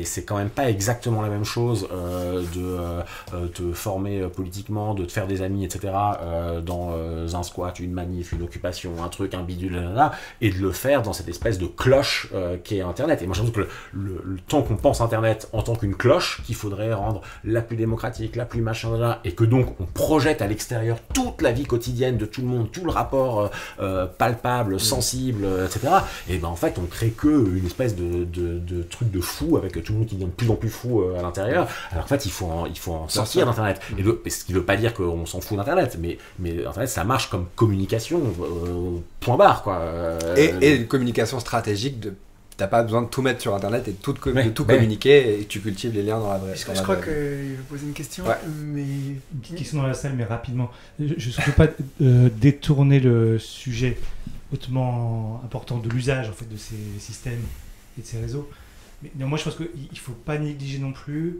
c'est quand même pas exactement la même chose de te former politiquement, de te faire des amis, etc. Dans un squat, une manif, une occupation, un truc, un bidule, et de le faire dans cette espèce de cloche qu'est Internet. Et moi, j'ai l'impression que le temps qu'on pense Internet en tant qu'une cloche, qu'il faudrait rendre la plus démocratique, la plus machin, et que donc on projette à l'extérieur toute la vie quotidienne de tout le monde, tout le rapport palpable, sensible, etc. Et ben en fait, on crée que une espèce de truc de fou avec tout le monde qui devient de plus en plus fou à l'intérieur, alors qu'en fait il faut en sortir d'Internet. Et ce qui veut pas dire qu'on s'en fout d'Internet, mais Internet ça marche comme communication, point barre quoi. Et une communication stratégique, t'as pas besoin de tout mettre sur Internet et de tout communiquer, et tu cultives les liens dans la vraie. Je crois que je vais poser une question, mais... Une petite question dans la salle, mais rapidement. Je ne souhaite pas détourner le sujet hautement important de l'usage en fait, de ces systèmes et de ces réseaux. Mais moi, je pense qu'il ne faut pas négliger non plus,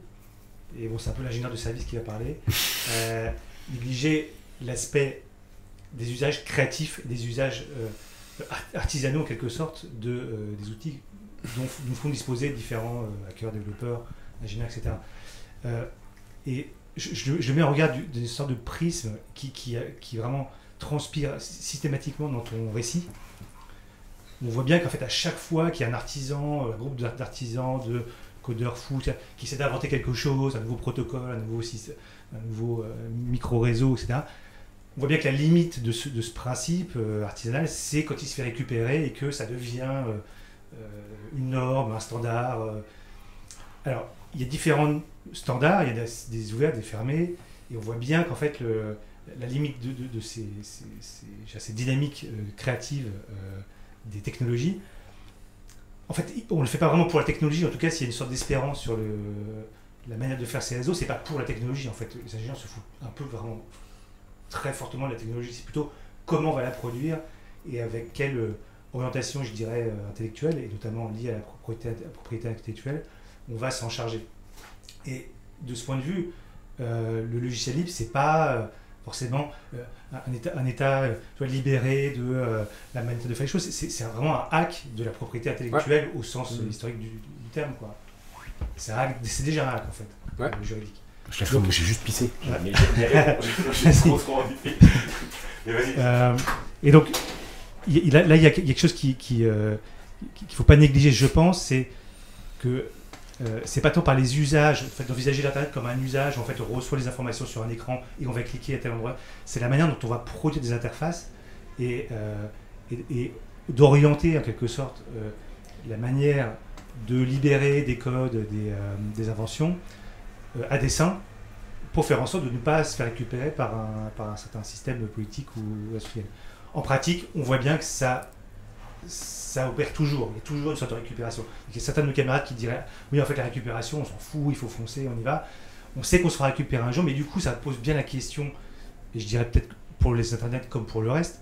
et bon, c'est un peu l'ingénieur de service qui va parler, négliger l'aspect des usages créatifs, des usages artisanaux en quelque sorte des outils dont nous font disposer différents hackers, développeurs, ingénieurs, etc. Et je mets en regard d'une sorte de prisme qui vraiment transpire systématiquement dans ton récit. On voit bien qu'en fait, à chaque fois qu'il y a un artisan, un groupe d'artisans, de codeurs fous, qui essaie d'inventer quelque chose, un nouveau protocole, un nouveau micro-réseau, etc., on voit bien que la limite de ce principe artisanal, c'est quand il se fait récupérer et que ça devient une norme, un standard. Alors, il y a différents standards, il y a des ouverts, des fermés, et on voit bien qu'en fait, la limite de ces dynamiques créatives des technologies, en fait, on ne le fait pas vraiment pour la technologie, en tout cas, s'il y a une sorte d'espérance sur la manière de faire ces réseaux, c'est pas pour la technologie, en fait. Les ingénieurs se foutent un peu vraiment très fortement de la technologie, c'est plutôt comment on va la produire et avec quelle orientation, je dirais, intellectuelle, et notamment liée à la propriété intellectuelle, on va s'en charger. Et de ce point de vue, le logiciel libre, c'est pas forcément un État tu vois, libéré de la manière de faire les choses. C'est vraiment un hack de la propriété intellectuelle au sens historique du terme, quoi. C'est déjà un hack en fait, juridique. J'ai juste pissé. Ouais. J'ai trop envie. Mais vas-y. Et donc, il y a quelque chose qu'il faut pas négliger, je pense, c'est que c'est pas tant par les usages, en fait, d'envisager l'Internet comme un usage, en fait, on reçoit les informations sur un écran et on va cliquer à tel endroit. C'est la manière dont on va produire des interfaces et d'orienter en quelque sorte la manière de libérer des codes, des inventions à dessein pour faire en sorte de ne pas se faire récupérer par un certain système politique ou industriel. En pratique, on voit bien que ça opère toujours. Il y a toujours une sorte de récupération. Il y a certains de nos camarades qui diraient « Oui, en fait, la récupération, on s'en fout, il faut foncer, on y va. » On sait qu'on se fera récupérer un jour, mais du coup, ça pose bien la question, et je dirais peut-être pour les internets comme pour le reste,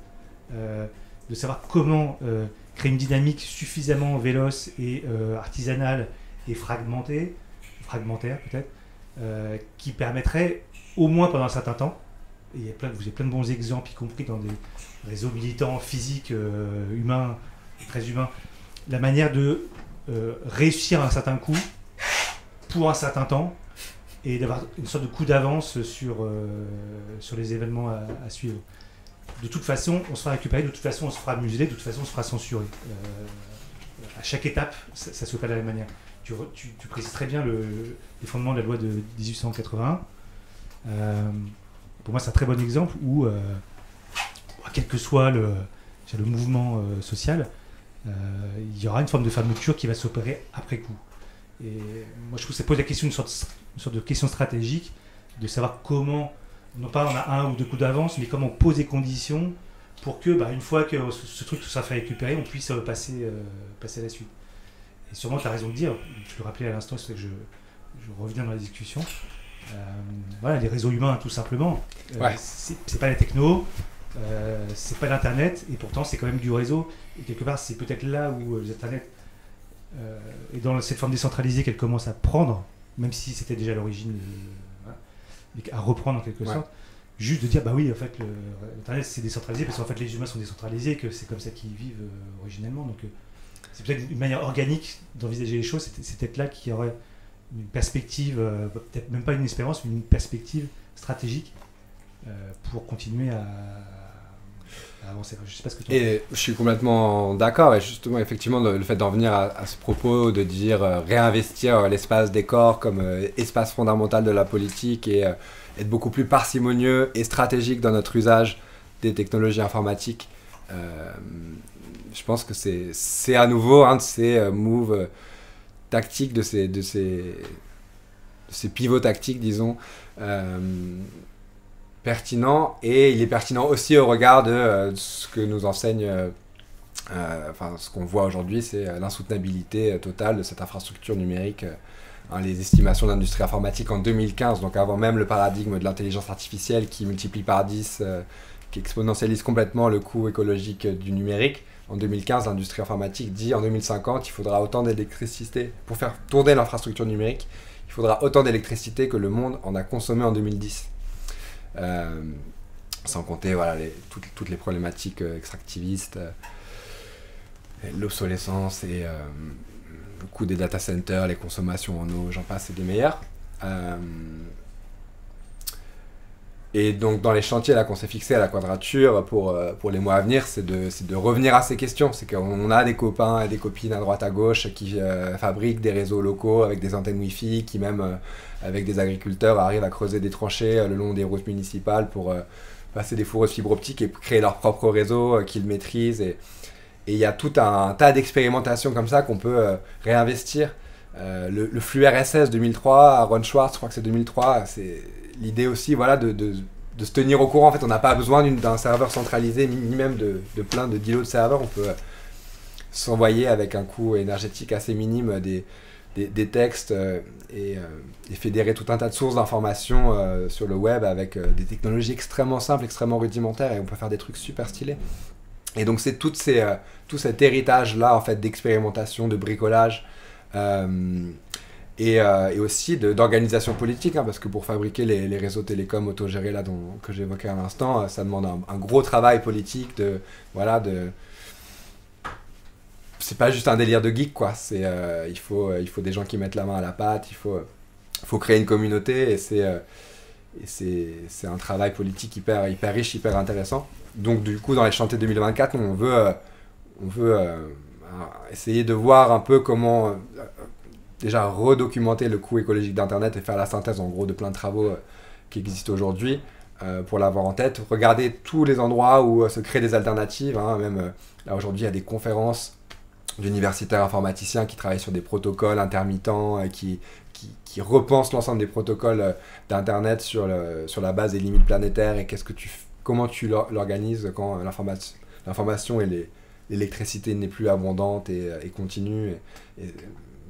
de savoir comment créer une dynamique suffisamment véloce et artisanale et fragmentaire peut-être, qui permettrait, au moins pendant un certain temps, et vous avez plein de bons exemples, y compris dans des réseaux militants, physiques, humains, très humains, la manière de réussir un certain coup pour un certain temps et d'avoir une sorte de coup d'avance sur les événements à suivre. De toute façon, on se fera récupérer, de toute façon, on se fera museler, de toute façon, on se fera censurer. À chaque étape, ça ne se fait pas de la même manière. Tu précises très bien les fondements de la loi de 1881. Pour moi, c'est un très bon exemple où, quel que soit le mouvement social, il y aura une forme de fermeture qui va s'opérer après coup. Et moi, je trouve que ça pose la question, une sorte de question stratégique, de savoir comment, non pas on a un ou deux coups d'avance, mais comment on pose des conditions pour que, une fois que ce truc sera fait récupérer, on puisse passer à la suite. Et sûrement, tu as raison de dire, tu le rappelais à l'instant, c'est que je reviens dans la discussion. Voilà, les réseaux humains, tout simplement. C'est pas la techno, c'est pas l'internet, et pourtant c'est quand même du réseau. Et quelque part, c'est peut-être là où l'internet est dans cette forme décentralisée qu'elle commence à prendre, même si c'était déjà à l'origine, à reprendre en quelque sorte. Juste de dire, oui, en fait, l'internet c'est décentralisé parce qu'en fait les humains sont décentralisés, et que c'est comme ça qu'ils vivent originellement. Donc c'est peut-être une manière organique d'envisager les choses. C'est peut-être là qu'il y aurait une perspective, peut-être même pas une espérance, mais une perspective stratégique pour continuer à avancer. Je sais pas ce que tu en penses. Et je suis complètement d'accord, et justement, effectivement, le fait d'en venir à ce propos, de dire réinvestir l'espace des corps comme espace fondamental de la politique et être beaucoup plus parcimonieux et stratégique dans notre usage des technologies informatiques. Je pense que c'est à nouveau un de ces moves tactiques, de ces pivots tactiques, disons, pertinent, et il est pertinent aussi au regard de ce que nous enseigne, ce qu'on voit aujourd'hui, c'est l'insoutenabilité totale de cette infrastructure numérique. Les estimations de l'industrie informatique en 2015, donc avant même le paradigme de l'intelligence artificielle qui multiplie par 10, qui exponentialise complètement le coût écologique du numérique. En 2015, l'industrie informatique dit en 2050, il faudra autant d'électricité pour faire tourner l'infrastructure numérique. Il faudra autant d'électricité que le monde en a consommé en 2010. Sans compter toutes les problématiques extractivistes, l'obsolescence et le coût des data centers, les consommations en eau, j'en passe, et des meilleurs. Et donc dans les chantiers là qu'on s'est fixés à la Quadrature pour les mois à venir, c'est de revenir à ces questions. C'est qu'on a des copains et des copines à droite à gauche qui fabriquent des réseaux locaux avec des antennes Wi-Fi, qui même avec des agriculteurs arrivent à creuser des tranchées le long des routes municipales pour passer des fourreuses fibre optique et créer leur propre réseau qu'ils maîtrisent. Et il y a tout un tas d'expérimentations comme ça qu'on peut réinvestir. Le flux RSS 2003 à Ron Schwartz, je crois que c'est 2003, c'est l'idée aussi de se tenir au courant. En fait, on n'a pas besoin d'un serveur centralisé, ni même de plein de d'îlots de serveurs. On peut s'envoyer avec un coût énergétique assez minime des textes et fédérer tout un tas de sources d'informations sur le web avec des technologies extrêmement simples, extrêmement rudimentaires, et on peut faire des trucs super stylés. Et donc c'est tout cet héritage là en fait d'expérimentation, de bricolage et aussi d'organisation politique, hein, parce que pour fabriquer les réseaux télécoms autogérés là, que j'évoquais à l'instant, ça demande un gros travail politique c'est pas juste un délire de geek, quoi. Il faut des gens qui mettent la main à la pâte, il faut créer une communauté, et c'est un travail politique hyper riche, hyper intéressant. Donc du coup, dans les chantiers 2024, on veut essayer de voir un peu comment déjà redocumenter le coût écologique d'Internet et faire la synthèse en gros de plein de travaux qui existent aujourd'hui pour l'avoir en tête. Regarder tous les endroits où se créent des alternatives, hein, même là aujourd'hui il y a des conférences d'universitaires informaticiens qui travaillent sur des protocoles intermittents, qui repensent l'ensemble des protocoles d'Internet sur la base des limites planétaires et comment tu l'organises quand l'information et l'électricité n'est plus abondante et continue. Et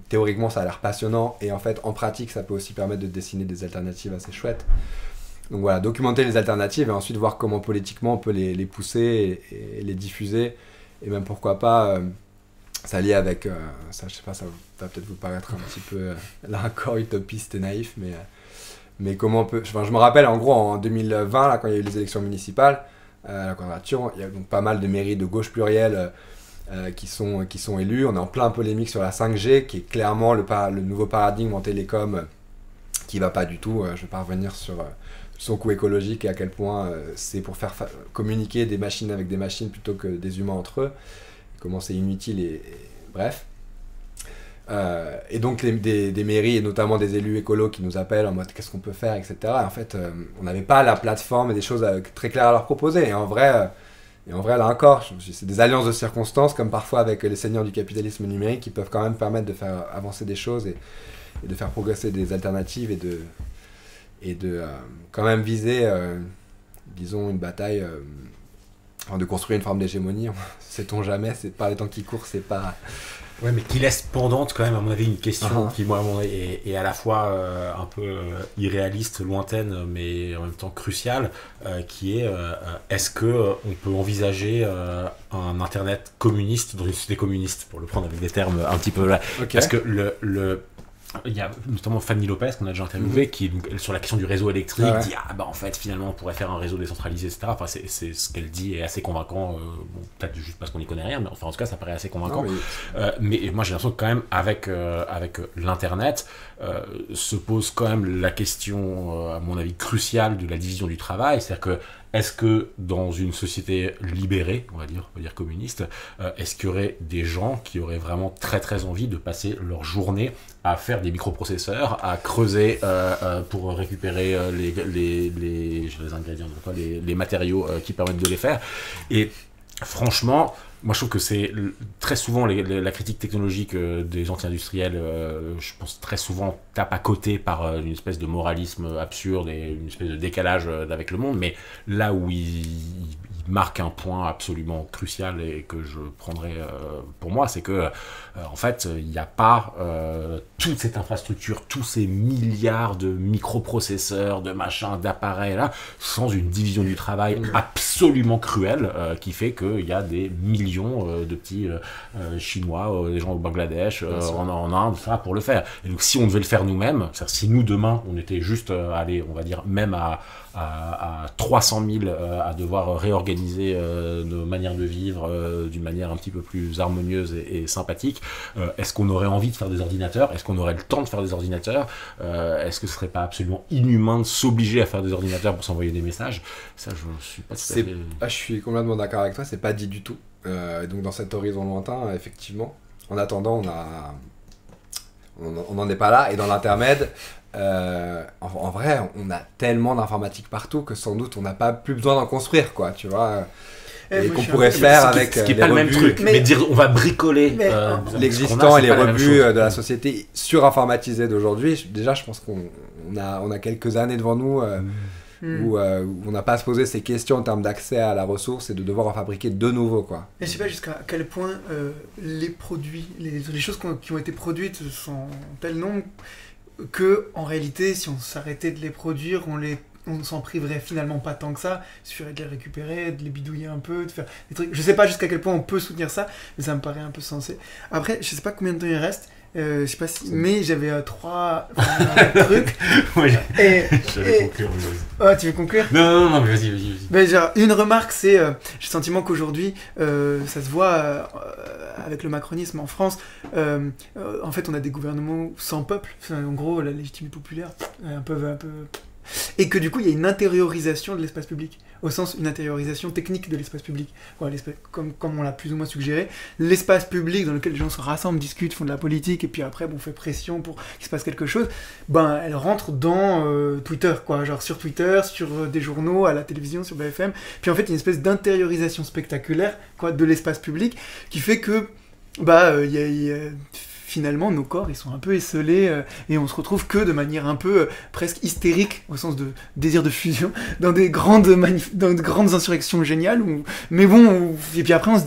théoriquement, ça a l'air passionnant, et en fait, en pratique, ça peut aussi permettre de dessiner des alternatives assez chouettes. Donc voilà, documenter les alternatives et ensuite voir comment politiquement on peut les pousser et les diffuser, et même pourquoi pas s'allier avec ça, je sais pas, ça va peut-être vous paraître un petit peu là encore utopiste et naïf, mais comment on peut, enfin, je me rappelle en gros en 2020 là, quand il y a eu les élections municipales à la Quadrature, il y a donc pas mal de mairies de gauche plurielle qui sont élus. On est en plein polémique sur la 5G, qui est clairement le nouveau paradigme en télécom qui va pas du tout. Je vais pas revenir sur son coût écologique et à quel point c'est pour faire communiquer des machines avec des machines plutôt que des humains entre eux. Comment c'est inutile et bref. Et donc des mairies et notamment des élus écolos qui nous appellent en mode qu'est-ce qu'on peut faire, etc. Et en fait, on n'avait pas la plateforme et des choses très claires à leur proposer. Et en vrai, là encore, c'est des alliances de circonstances, comme parfois avec les seigneurs du capitalisme numérique, qui peuvent quand même permettre de faire avancer des choses et de faire progresser des alternatives et de quand même viser, disons, une bataille, de construire une forme d'hégémonie. Sait-on jamais, c'est pas les temps qui courent, c'est pas... Ouais, mais qui laisse pendante quand même, à mon avis, une question qui, moi, à mon avis, est à la fois un peu irréaliste, lointaine, mais en même temps cruciale, qui est est-ce qu'on peut envisager un Internet communiste dans une société communiste, pour le prendre avec des termes un petit peu là. Okay. Parce que il y a notamment Fanny Lopez, qu'on a déjà interviewé, qui sur la question du réseau électrique dit en fait finalement on pourrait faire un réseau décentralisé, etc. Enfin, c'est ce qu'elle dit est assez convaincant, bon, peut-être juste parce qu'on n'y connaît rien, mais enfin en tout cas ça paraît assez convaincant. Mais moi j'ai l'impression que quand même avec l'internet se pose quand même la question à mon avis cruciale de la division du travail, c'est-à-dire que est-ce que dans une société libérée, on va dire communiste, est-ce qu'il y aurait des gens qui auraient vraiment très très envie de passer leur journée à faire des microprocesseurs, à creuser pour récupérer les ingrédients, les matériaux qui permettent de les faire. Et franchement, moi je trouve que c'est très souvent la critique technologique des anti-industriels, je pense très souvent tape à côté par une espèce de moralisme absurde et une espèce de décalage avec le monde, mais là où il marque un point absolument crucial et que je prendrais pour moi, c'est que en fait il n'y a pas toute cette infrastructure, tous ces milliards de microprocesseurs, de machins, d'appareils là, sans une division du travail absolument cruelle qui fait qu'il y a des millions de petits chinois, des gens au Bangladesh, en Inde, ça, pour le faire. Et donc si on devait le faire nous-mêmes, c'est-à-dire si nous demain on était juste allez, on va dire même à 300 000 à devoir réorganiser nos manières de vivre d'une manière un petit peu plus harmonieuse et sympathique, est-ce qu'on aurait envie de faire des ordinateurs? Est-ce qu'on aurait le temps de faire des ordinateurs? Est-ce que ce serait pas absolument inhumain de s'obliger à faire des ordinateurs pour s'envoyer des messages? Ça, je suis pas tout à fait... je suis complètement d'accord avec toi, c'est pas dit du tout. Donc dans cet horizon lointain, effectivement, en attendant, on n'en est pas là, et dans l'intermède, en vrai, on a tellement d'informatique partout que sans doute on n'a pas plus besoin d'en construire, quoi, tu vois. Et qu'on pourrait faire avec ce qui n'est pas le même truc, mais dire on va bricoler l'existant et les rebuts de la société surinformatisée d'aujourd'hui. Déjà, je pense qu'on a quelques années devant nous où on n'a pas à se poser ces questions en termes d'accès à la ressource et de devoir en fabriquer de nouveau, quoi. Et je sais pas jusqu'à quel point les produits, les choses qui ont été produites sont en tel nombre que, en réalité, si on s'arrêtait de les produire, on s'en priverait finalement pas tant que ça. Il suffirait de les récupérer, de les bidouiller un peu, de faire des trucs. Je sais pas jusqu'à quel point on peut soutenir ça, mais ça me paraît un peu sensé. Après, je sais pas combien de temps il reste. Je sais pas si... Mais j'avais 3 trucs. Ouais, Et... j'allais conclure. Oh, tu veux conclure? Non, mais vas-y. Ben, genre, une remarque, c'est... j'ai le sentiment qu'aujourd'hui, ça se voit avec le macronisme en France. En fait, on a des gouvernements sans peuple. Enfin, en gros, la légitimité populaire, un peu... Et que du coup, il y a une intériorisation de l'espace public. Au sens, une intériorisation technique de l'espace public. Voilà, comme on l'a plus ou moins suggéré, l'espace public dans lequel les gens se rassemblent, discutent, font de la politique, et puis après, bon, on fait pression pour qu'il se passe quelque chose, ben, elle rentre dans Twitter, quoi. Genre sur Twitter, sur des journaux, à la télévision, sur BFM. Puis en fait, il y a une espèce d'intériorisation spectaculaire, quoi, de l'espace public, qui fait que, finalement, nos corps, ils sont un peu esselés et on se retrouve que de manière un peu presque hystérique, au sens de désir de fusion, dans des grandes insurrections géniales. Mais bon, et puis après, on se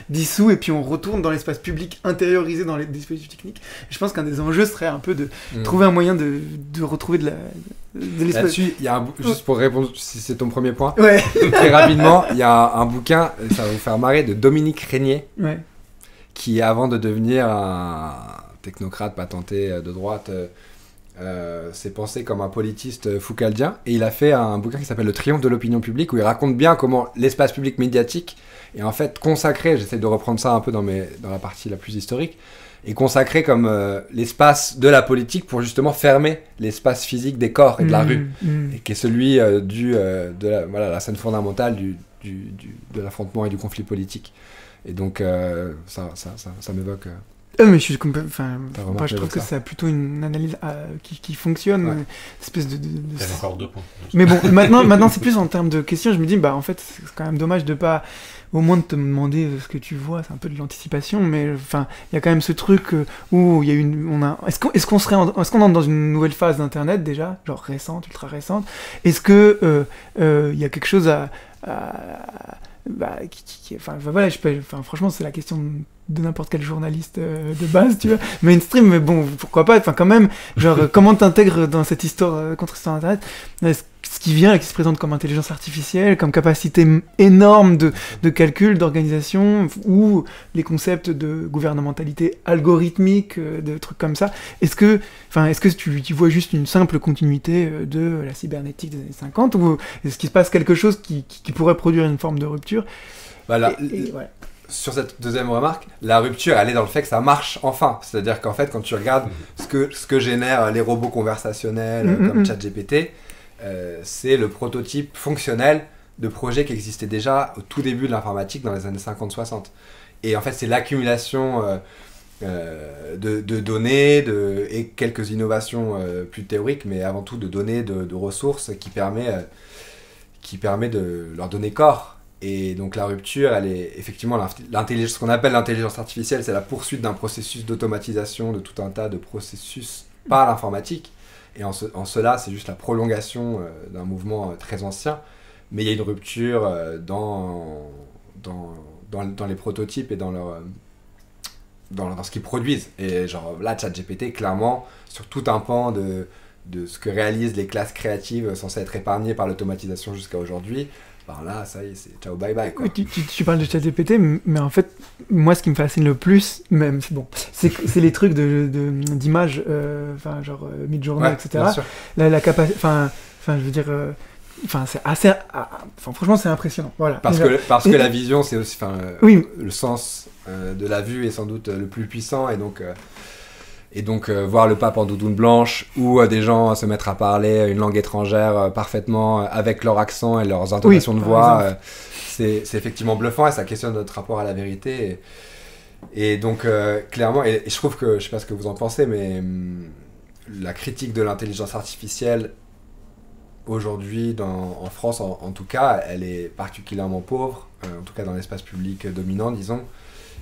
dissout, et puis on retourne dans l'espace public intériorisé dans les dispositifs techniques. Et je pense qu'un des enjeux serait un peu de trouver un moyen de retrouver de l'espace. Là-dessus, il y a juste pour répondre, si c'est ton premier point, Ouais. très rapidement, il y a un bouquin, ça va vous faire marrer, de Dominique Régnier. Ouais. Qui, avant de devenir un technocrate patenté de droite, s'est pensé comme un politiste foucaldien. Et il a fait un bouquin qui s'appelle Le triomphe de l'opinion publique, où il raconte bien comment l'espace public médiatique est en fait consacré, j'essaie de reprendre ça un peu dans la partie la plus historique, est consacré comme l'espace de la politique pour justement fermer l'espace physique des corps et de la rue, et qui est celui de la scène fondamentale de l'affrontement et du conflit politique. Et donc, ça m'évoque. Mais je trouve que ça. c'est plutôt une analyse qui fonctionne, Ouais. une espèce de... Il y a encore 2 points. Mais bon, maintenant c'est plus en termes de questions, je me dis, bah en fait, c'est quand même dommage de pas, au moins de te demander ce que tu vois, c'est un peu de l'anticipation, mais enfin, il y a quand même ce truc où il y a est-ce qu'on entre dans une nouvelle phase d'Internet déjà, genre récente, ultra récente? Est-ce que il y a quelque chose franchement, c'est la question de n'importe quel journaliste de base, tu vois, mainstream, mais bon, pourquoi pas, enfin, quand même, genre, comment t'intègres dans cette histoire, contre-histoire Internet, ce qui vient et qui se présente comme intelligence artificielle, comme capacité énorme de calcul, d'organisation, ou les concepts de gouvernementalité algorithmique, de trucs comme ça. Est-ce que tu vois juste une simple continuité de la cybernétique des années 50, ou est-ce qu'il se passe quelque chose qui pourrait produire une forme de rupture? Voilà. Ouais. Sur cette deuxième remarque, la rupture, elle est dans le fait que ça marche enfin. C'est-à-dire qu'en fait, quand tu regardes ce que génèrent les robots conversationnels comme ChatGPT, c'est le prototype fonctionnel de projets qui existaient déjà au tout début de l'informatique dans les années 50-60. Et en fait, c'est l'accumulation de données et quelques innovations plus théoriques, mais avant tout de données, de ressources qui permet de leur donner corps. Et donc la rupture, elle est effectivement ce qu'on appelle l'intelligence artificielle, c'est la poursuite d'un processus d'automatisation de tout un tas de processus par l'informatique. Et en cela, c'est juste la prolongation d'un mouvement très ancien. Mais il y a une rupture dans les prototypes et dans ce qu'ils produisent. Et genre là, ChatGPT, clairement, sur tout un pan de ce que réalisent les classes créatives censées être épargnées par l'automatisation jusqu'à aujourd'hui, ben là, ça y est, c'est ciao bye bye, quoi. Oui, tu parles de ChatGPT, mais en fait, moi, ce qui me fascine le plus, même, c'est les trucs d'images, genre Midjourney, etc. Bien sûr. La capacité, je veux dire, c'est assez, franchement, c'est impressionnant. Voilà. Parce que la vision, c'est aussi, oui. Le sens de la vue est sans doute le plus puissant, et donc voir le pape en doudoune blanche ou des gens se mettre à parler une langue étrangère parfaitement avec leur accent et leurs intonations de voix, c'est effectivement bluffant, et ça questionne notre rapport à la vérité. Et donc clairement, et je trouve que, je sais pas ce que vous en pensez, mais la critique de l'intelligence artificielle aujourd'hui en France en tout cas, elle est particulièrement pauvre, en tout cas dans l'espace public dominant, disons.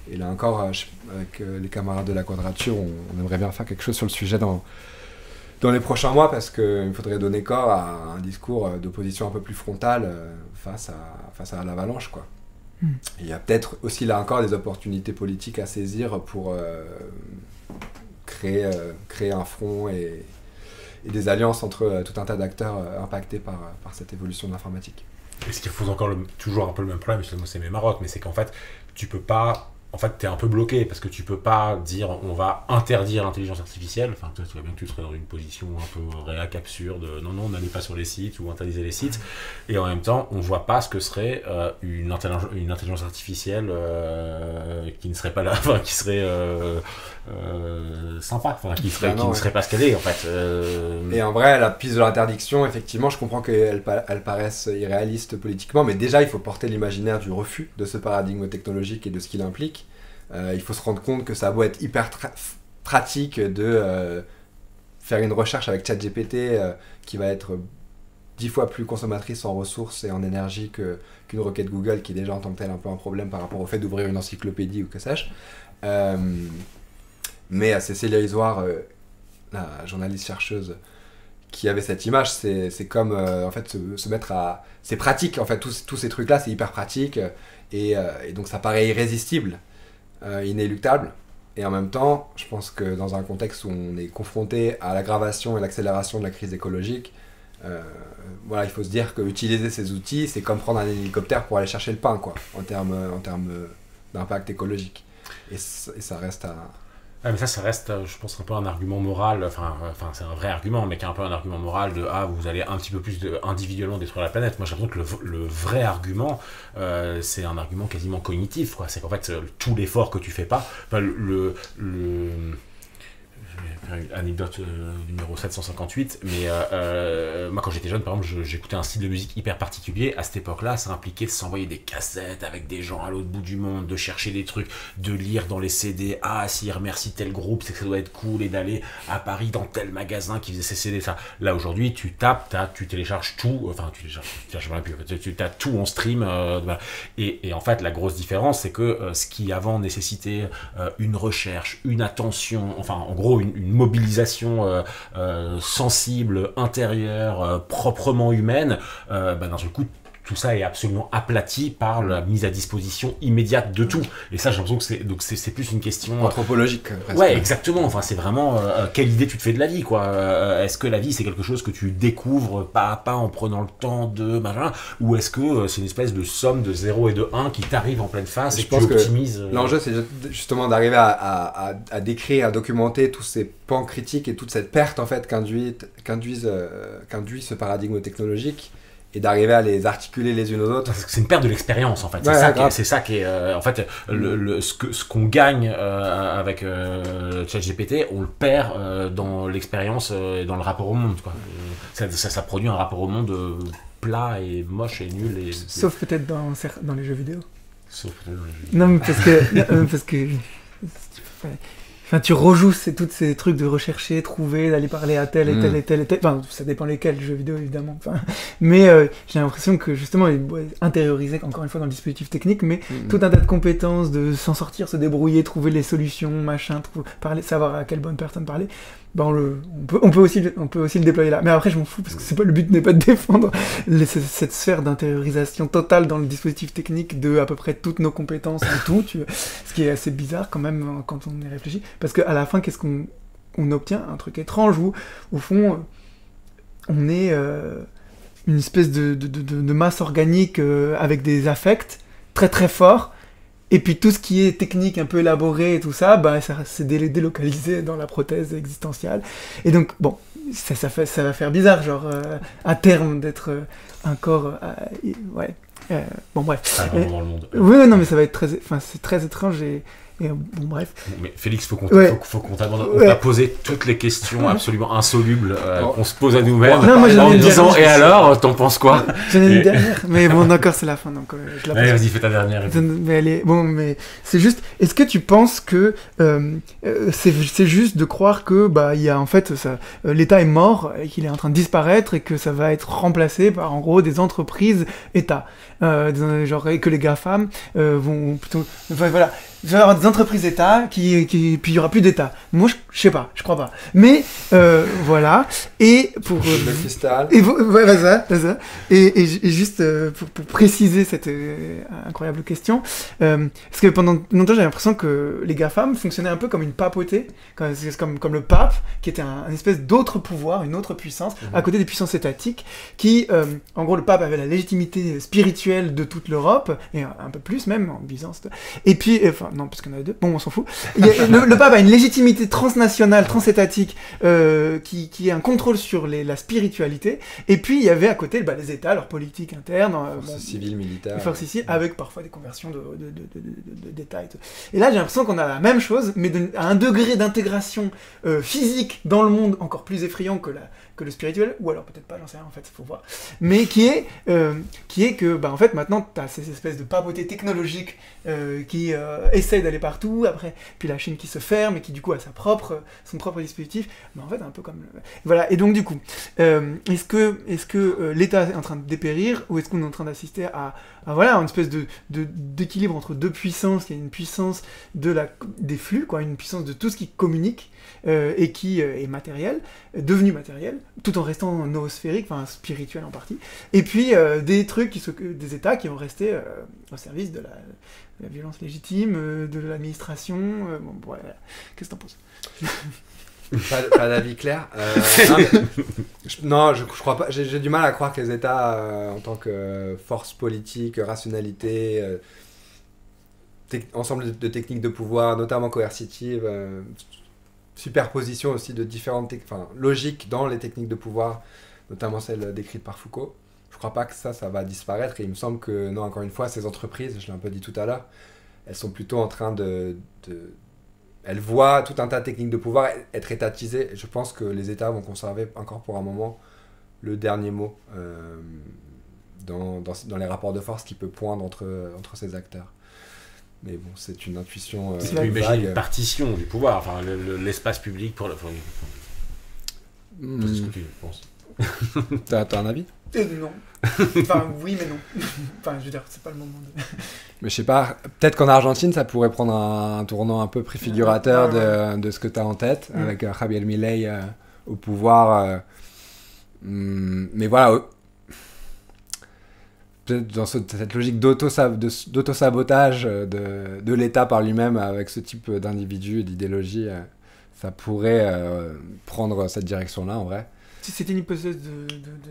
Et là encore, avec les camarades de la Quadrature, on aimerait bien faire quelque chose sur le sujet dans les prochains mois, parce qu'il faudrait donner corps à un discours d'opposition un peu plus frontal face à l'avalanche, quoi. Il y a peut-être aussi là encore des opportunités politiques à saisir pour créer un front et des alliances entre tout un tas d'acteurs impactés par cette évolution de l'informatique. Et ce qui pose encore toujours un peu le même problème, c'est mes marottes, mais c'est qu'en fait, tu peux pas en fait, t'es un peu bloqué parce que tu peux pas dire on va interdire l'intelligence artificielle. Enfin, toi, tu vois bien que tu serais dans une position un peu réac absurde. Non, n'allez pas sur les sites ou interdisez les sites. Et en même temps, on voit pas ce que serait une intelligence artificielle qui ne serait pas là, enfin, qui serait sympa, enfin, qui ne serait pas ce qu'elle est en fait. Et en vrai, la piste de l'interdiction, effectivement, je comprends qu'elle paraisse irréaliste politiquement, mais déjà, il faut porter l'imaginaire du refus de ce paradigme technologique et de ce qu'il implique. Il faut se rendre compte que ça a beau être hyper pratique de faire une recherche avec ChatGPT qui va être 10 fois plus consommatrice en ressources et en énergie qu'une requête Google qui est déjà en tant que telle un peu un problème par rapport au fait d'ouvrir une encyclopédie ou que sais-je. Mais c'est Célia Isoire, la journaliste chercheuse, qui avait cette image, c'est comme en fait se mettre à... C'est pratique, en fait, tous ces trucs-là, c'est hyper pratique, et donc ça paraît irrésistible, inéluctable, et en même temps, je pense que dans un contexte où on est confronté à l'aggravation et l'accélération de la crise écologique, voilà, il faut se dire qu'utiliser ces outils, c'est comme prendre un hélicoptère pour aller chercher le pain, quoi, en termes d'impact écologique. Et ça reste à... Ouais, mais ça reste, je pense, un peu un argument moral, enfin c'est un vrai argument, mais qui est un peu un argument moral de vous allez un petit peu plus individuellement détruire la planète. Moi, j'ai l'impression que le vrai argument, c'est un argument quasiment cognitif, quoi. C'est qu'en fait, tout l'effort que tu fais pas, enfin, anecdote numéro 758, mais moi quand j'étais jeune, par exemple, j'écoutais un style de musique hyper particulier. À cette époque-là, ça impliquait de s'envoyer des cassettes avec des gens à l'autre bout du monde, de chercher des trucs, de lire dans les CD, s'ils remercient tel groupe, c'est que ça doit être cool, et d'aller à Paris dans tel magasin qui faisait ces CD, ça. Là aujourd'hui, tu tapes, tu télécharges tout, enfin tu as tout en stream, voilà. Et en fait, la grosse différence, c'est que ce qui avant nécessitait une recherche, une attention, enfin en gros une mobilisation sensible, intérieure, proprement humaine, d'un seul coup, tout ça est absolument aplati par la mise à disposition immédiate de tout. Et ça, j'ai l'impression que c'est plus une question anthropologique. Presque. Ouais, exactement. Enfin, c'est vraiment quelle idée tu te fais de la vie, quoi. Est-ce que la vie, c'est quelque chose que tu découvres pas à pas en prenant le temps de machin, ou est-ce que c'est une espèce de somme de 0 et de 1 qui t'arrive en pleine face et que tu optimises l'enjeu, c'est justement d'arriver à décrire, à documenter tous ces pans critiques et toute cette perte en fait qu'induit ce paradigme technologique, et d'arriver à les articuler les unes aux autres. C'est une perte de l'expérience en fait. C'est ça qui est en fait ce qu'on gagne avec ChatGPT, on le perd dans l'expérience et dans le rapport au monde, quoi. Ça produit un rapport au monde plat et moche et nul. Sauf peut-être dans les jeux vidéo. Sauf peut-être dans les jeux vidéo. Non, mais parce que enfin, tu rejoues tous ces trucs de rechercher, trouver, d'aller parler à tel et tel et tel et tel. Enfin, ça dépend lesquels jeux vidéo, évidemment. Enfin, mais j'ai l'impression que, justement, il est intériorisé, encore une fois, dans le dispositif technique, mais tout un tas de compétences, de s'en sortir, se débrouiller, trouver les solutions, machin, parler, savoir à quelle bonne personne parler. On peut aussi le déployer là. Mais après, je m'en fous, parce que le but n'est pas de défendre cette sphère d'intériorisation totale dans le dispositif technique de à peu près toutes nos compétences en tout, ce qui est assez bizarre quand même quand on y réfléchit. Parce qu'à la fin, qu'est-ce qu'on obtient? Un truc étrange où, au fond, on est une espèce de masse organique avec des affects très très forts. Et puis tout ce qui est technique, un peu élaboré et tout ça, ça c'est délocalisé dans la prothèse existentielle. Et donc, bon, ça va faire bizarre, genre, à terme, d'être un corps... bon, bref. Dans le monde. Oui, non, mais ça va être c'est très étrange et bon, bref. Mais Félix, faut qu'on t'abandonne. On t'a posé toutes les questions absolument insolubles qu'on se pose à nous-mêmes en disant et alors, t'en penses quoi? J'en ai une dernière, mais bon, d'accord, c'est la fin, donc je la pose. Allez, vas-y, fais ta dernière. Mais c'est juste, est-ce que tu penses que c'est juste de croire que il y a en fait l'État est mort, et qu'il est en train de disparaître et que ça va être remplacé par en gros des entreprises État, genre et que les GAFAM vont plutôt, enfin voilà, genre des des entreprises d'État, puis il y aura plus d'État. Moi, je sais pas, je crois pas. Mais voilà. Et pour Le cristal. et ouais, ça. Et juste pour préciser cette incroyable question, parce que pendant longtemps j'ai l'impression que les GAFAM fonctionnaient un peu comme une papauté, comme le pape, qui était un espèce d'autre pouvoir, une autre puissance, à côté des puissances étatiques, qui, en gros, le pape avait la légitimité spirituelle de toute l'Europe, et un peu plus même, en Byzance. Et puis, enfin, non, parce qu'il y en a deux, bon, on s'en fout. Le pape a une légitimité transnationale, transétatique, qui est un contrôle sur la spiritualité, et puis il y avait à côté les États, leur politique interne, Forces civiles, militaires. les forces civiles, avec parfois des conversions d'État et tout. Et là, j'ai l'impression qu'on a la même chose, mais à un degré d'intégration physique dans le monde encore plus effrayant que le spirituel, ou alors peut-être pas, j'en sais rien en fait, faut voir. Mais qui est que, en fait, maintenant, t'as ces espèces de papautés technologiques qui essayent d'aller partout, après, puis la Chine qui se ferme et qui du coup a son propre dispositif, mais en fait, un peu comme... Voilà, et donc du coup, est-ce que l'État est en train de dépérir, ou est-ce qu'on est en train d'assister à voilà, une espèce d'équilibre entre deux puissances, qui est une puissance des flux, quoi, une puissance de tout ce qui communique, et qui est matériel, devenu matériel, tout en restant noosphérique, enfin spirituel en partie, et puis des États qui vont rester au service de la violence légitime, de l'administration, voilà. Qu'est-ce que t'en penses? Pas d'avis clair. Non, je crois pas. J'ai du mal à croire que les États, en tant que force politique, rationalité, ensemble de techniques de pouvoir, notamment coercitives, superposition aussi de différentes logiques dans les techniques de pouvoir, notamment celles décrites par Foucault. Je crois pas que ça va disparaître, et il me semble que, non, encore une fois, ces entreprises, je l'ai un peu dit tout à l'heure, elles sont plutôt en train elles voient tout un tas de techniques de pouvoir être étatisées. Je pense que les États vont conserver encore pour un moment le dernier mot dans les rapports de force qui peut poindre entre ces acteurs. Mais bon, c'est une intuition. Tu peux imaginer une partition du pouvoir, enfin l'espace public pour le. C'est ce que tu penses. T'as un avis? Non. Enfin, oui, mais non. Enfin, je veux dire, c'est pas le moment de... Mais je sais pas, peut-être qu'en Argentine, ça pourrait prendre un tournant un peu préfigurateur de ce que t'as en tête, avec Javier Milei au pouvoir. Mais voilà, peut-être dans cette logique d'auto-sabotage de l'État par lui-même avec ce type d'individu et d'idéologie, ça pourrait prendre cette direction-là en vrai. C'était une hypothèse de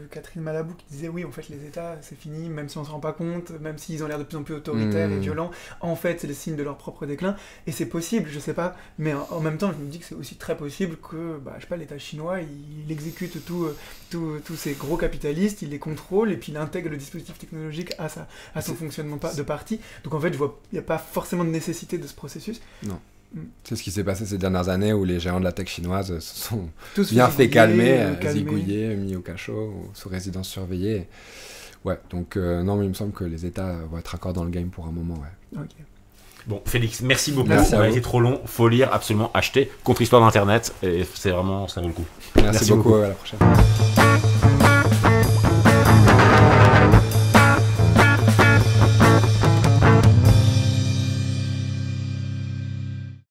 Catherine Malabou qui disait oui, en fait, les États, c'est fini, même si on se rend pas compte, même s'ils ont l'air de plus en plus autoritaires et violents, en fait, c'est le signe de leur propre déclin. Et c'est possible, je sais pas, mais en même temps, je me dis que c'est aussi très possible que, je sais pas, l'État chinois, il exécute tous ces gros capitalistes, il les contrôle, et puis il intègre le dispositif technologique à son fonctionnement de parti. Donc en fait, il n'y a pas forcément de nécessité de ce processus. Non. C'est ce qui s'est passé ces dernières années où les géants de la tech chinoise se sont tous bien fait calmer, zigouillés, mis au cachot ou sous résidence surveillée. Ouais, donc non, mais il me semble que les États vont être encore dans le game pour un moment. Ouais. Okay. Bon, Félix, merci beaucoup. Merci on a été trop long, faut lire, absolument, acheter. Contre-histoire d'Internet, et c'est vraiment, ça vaut le coup. Merci beaucoup. À la prochaine.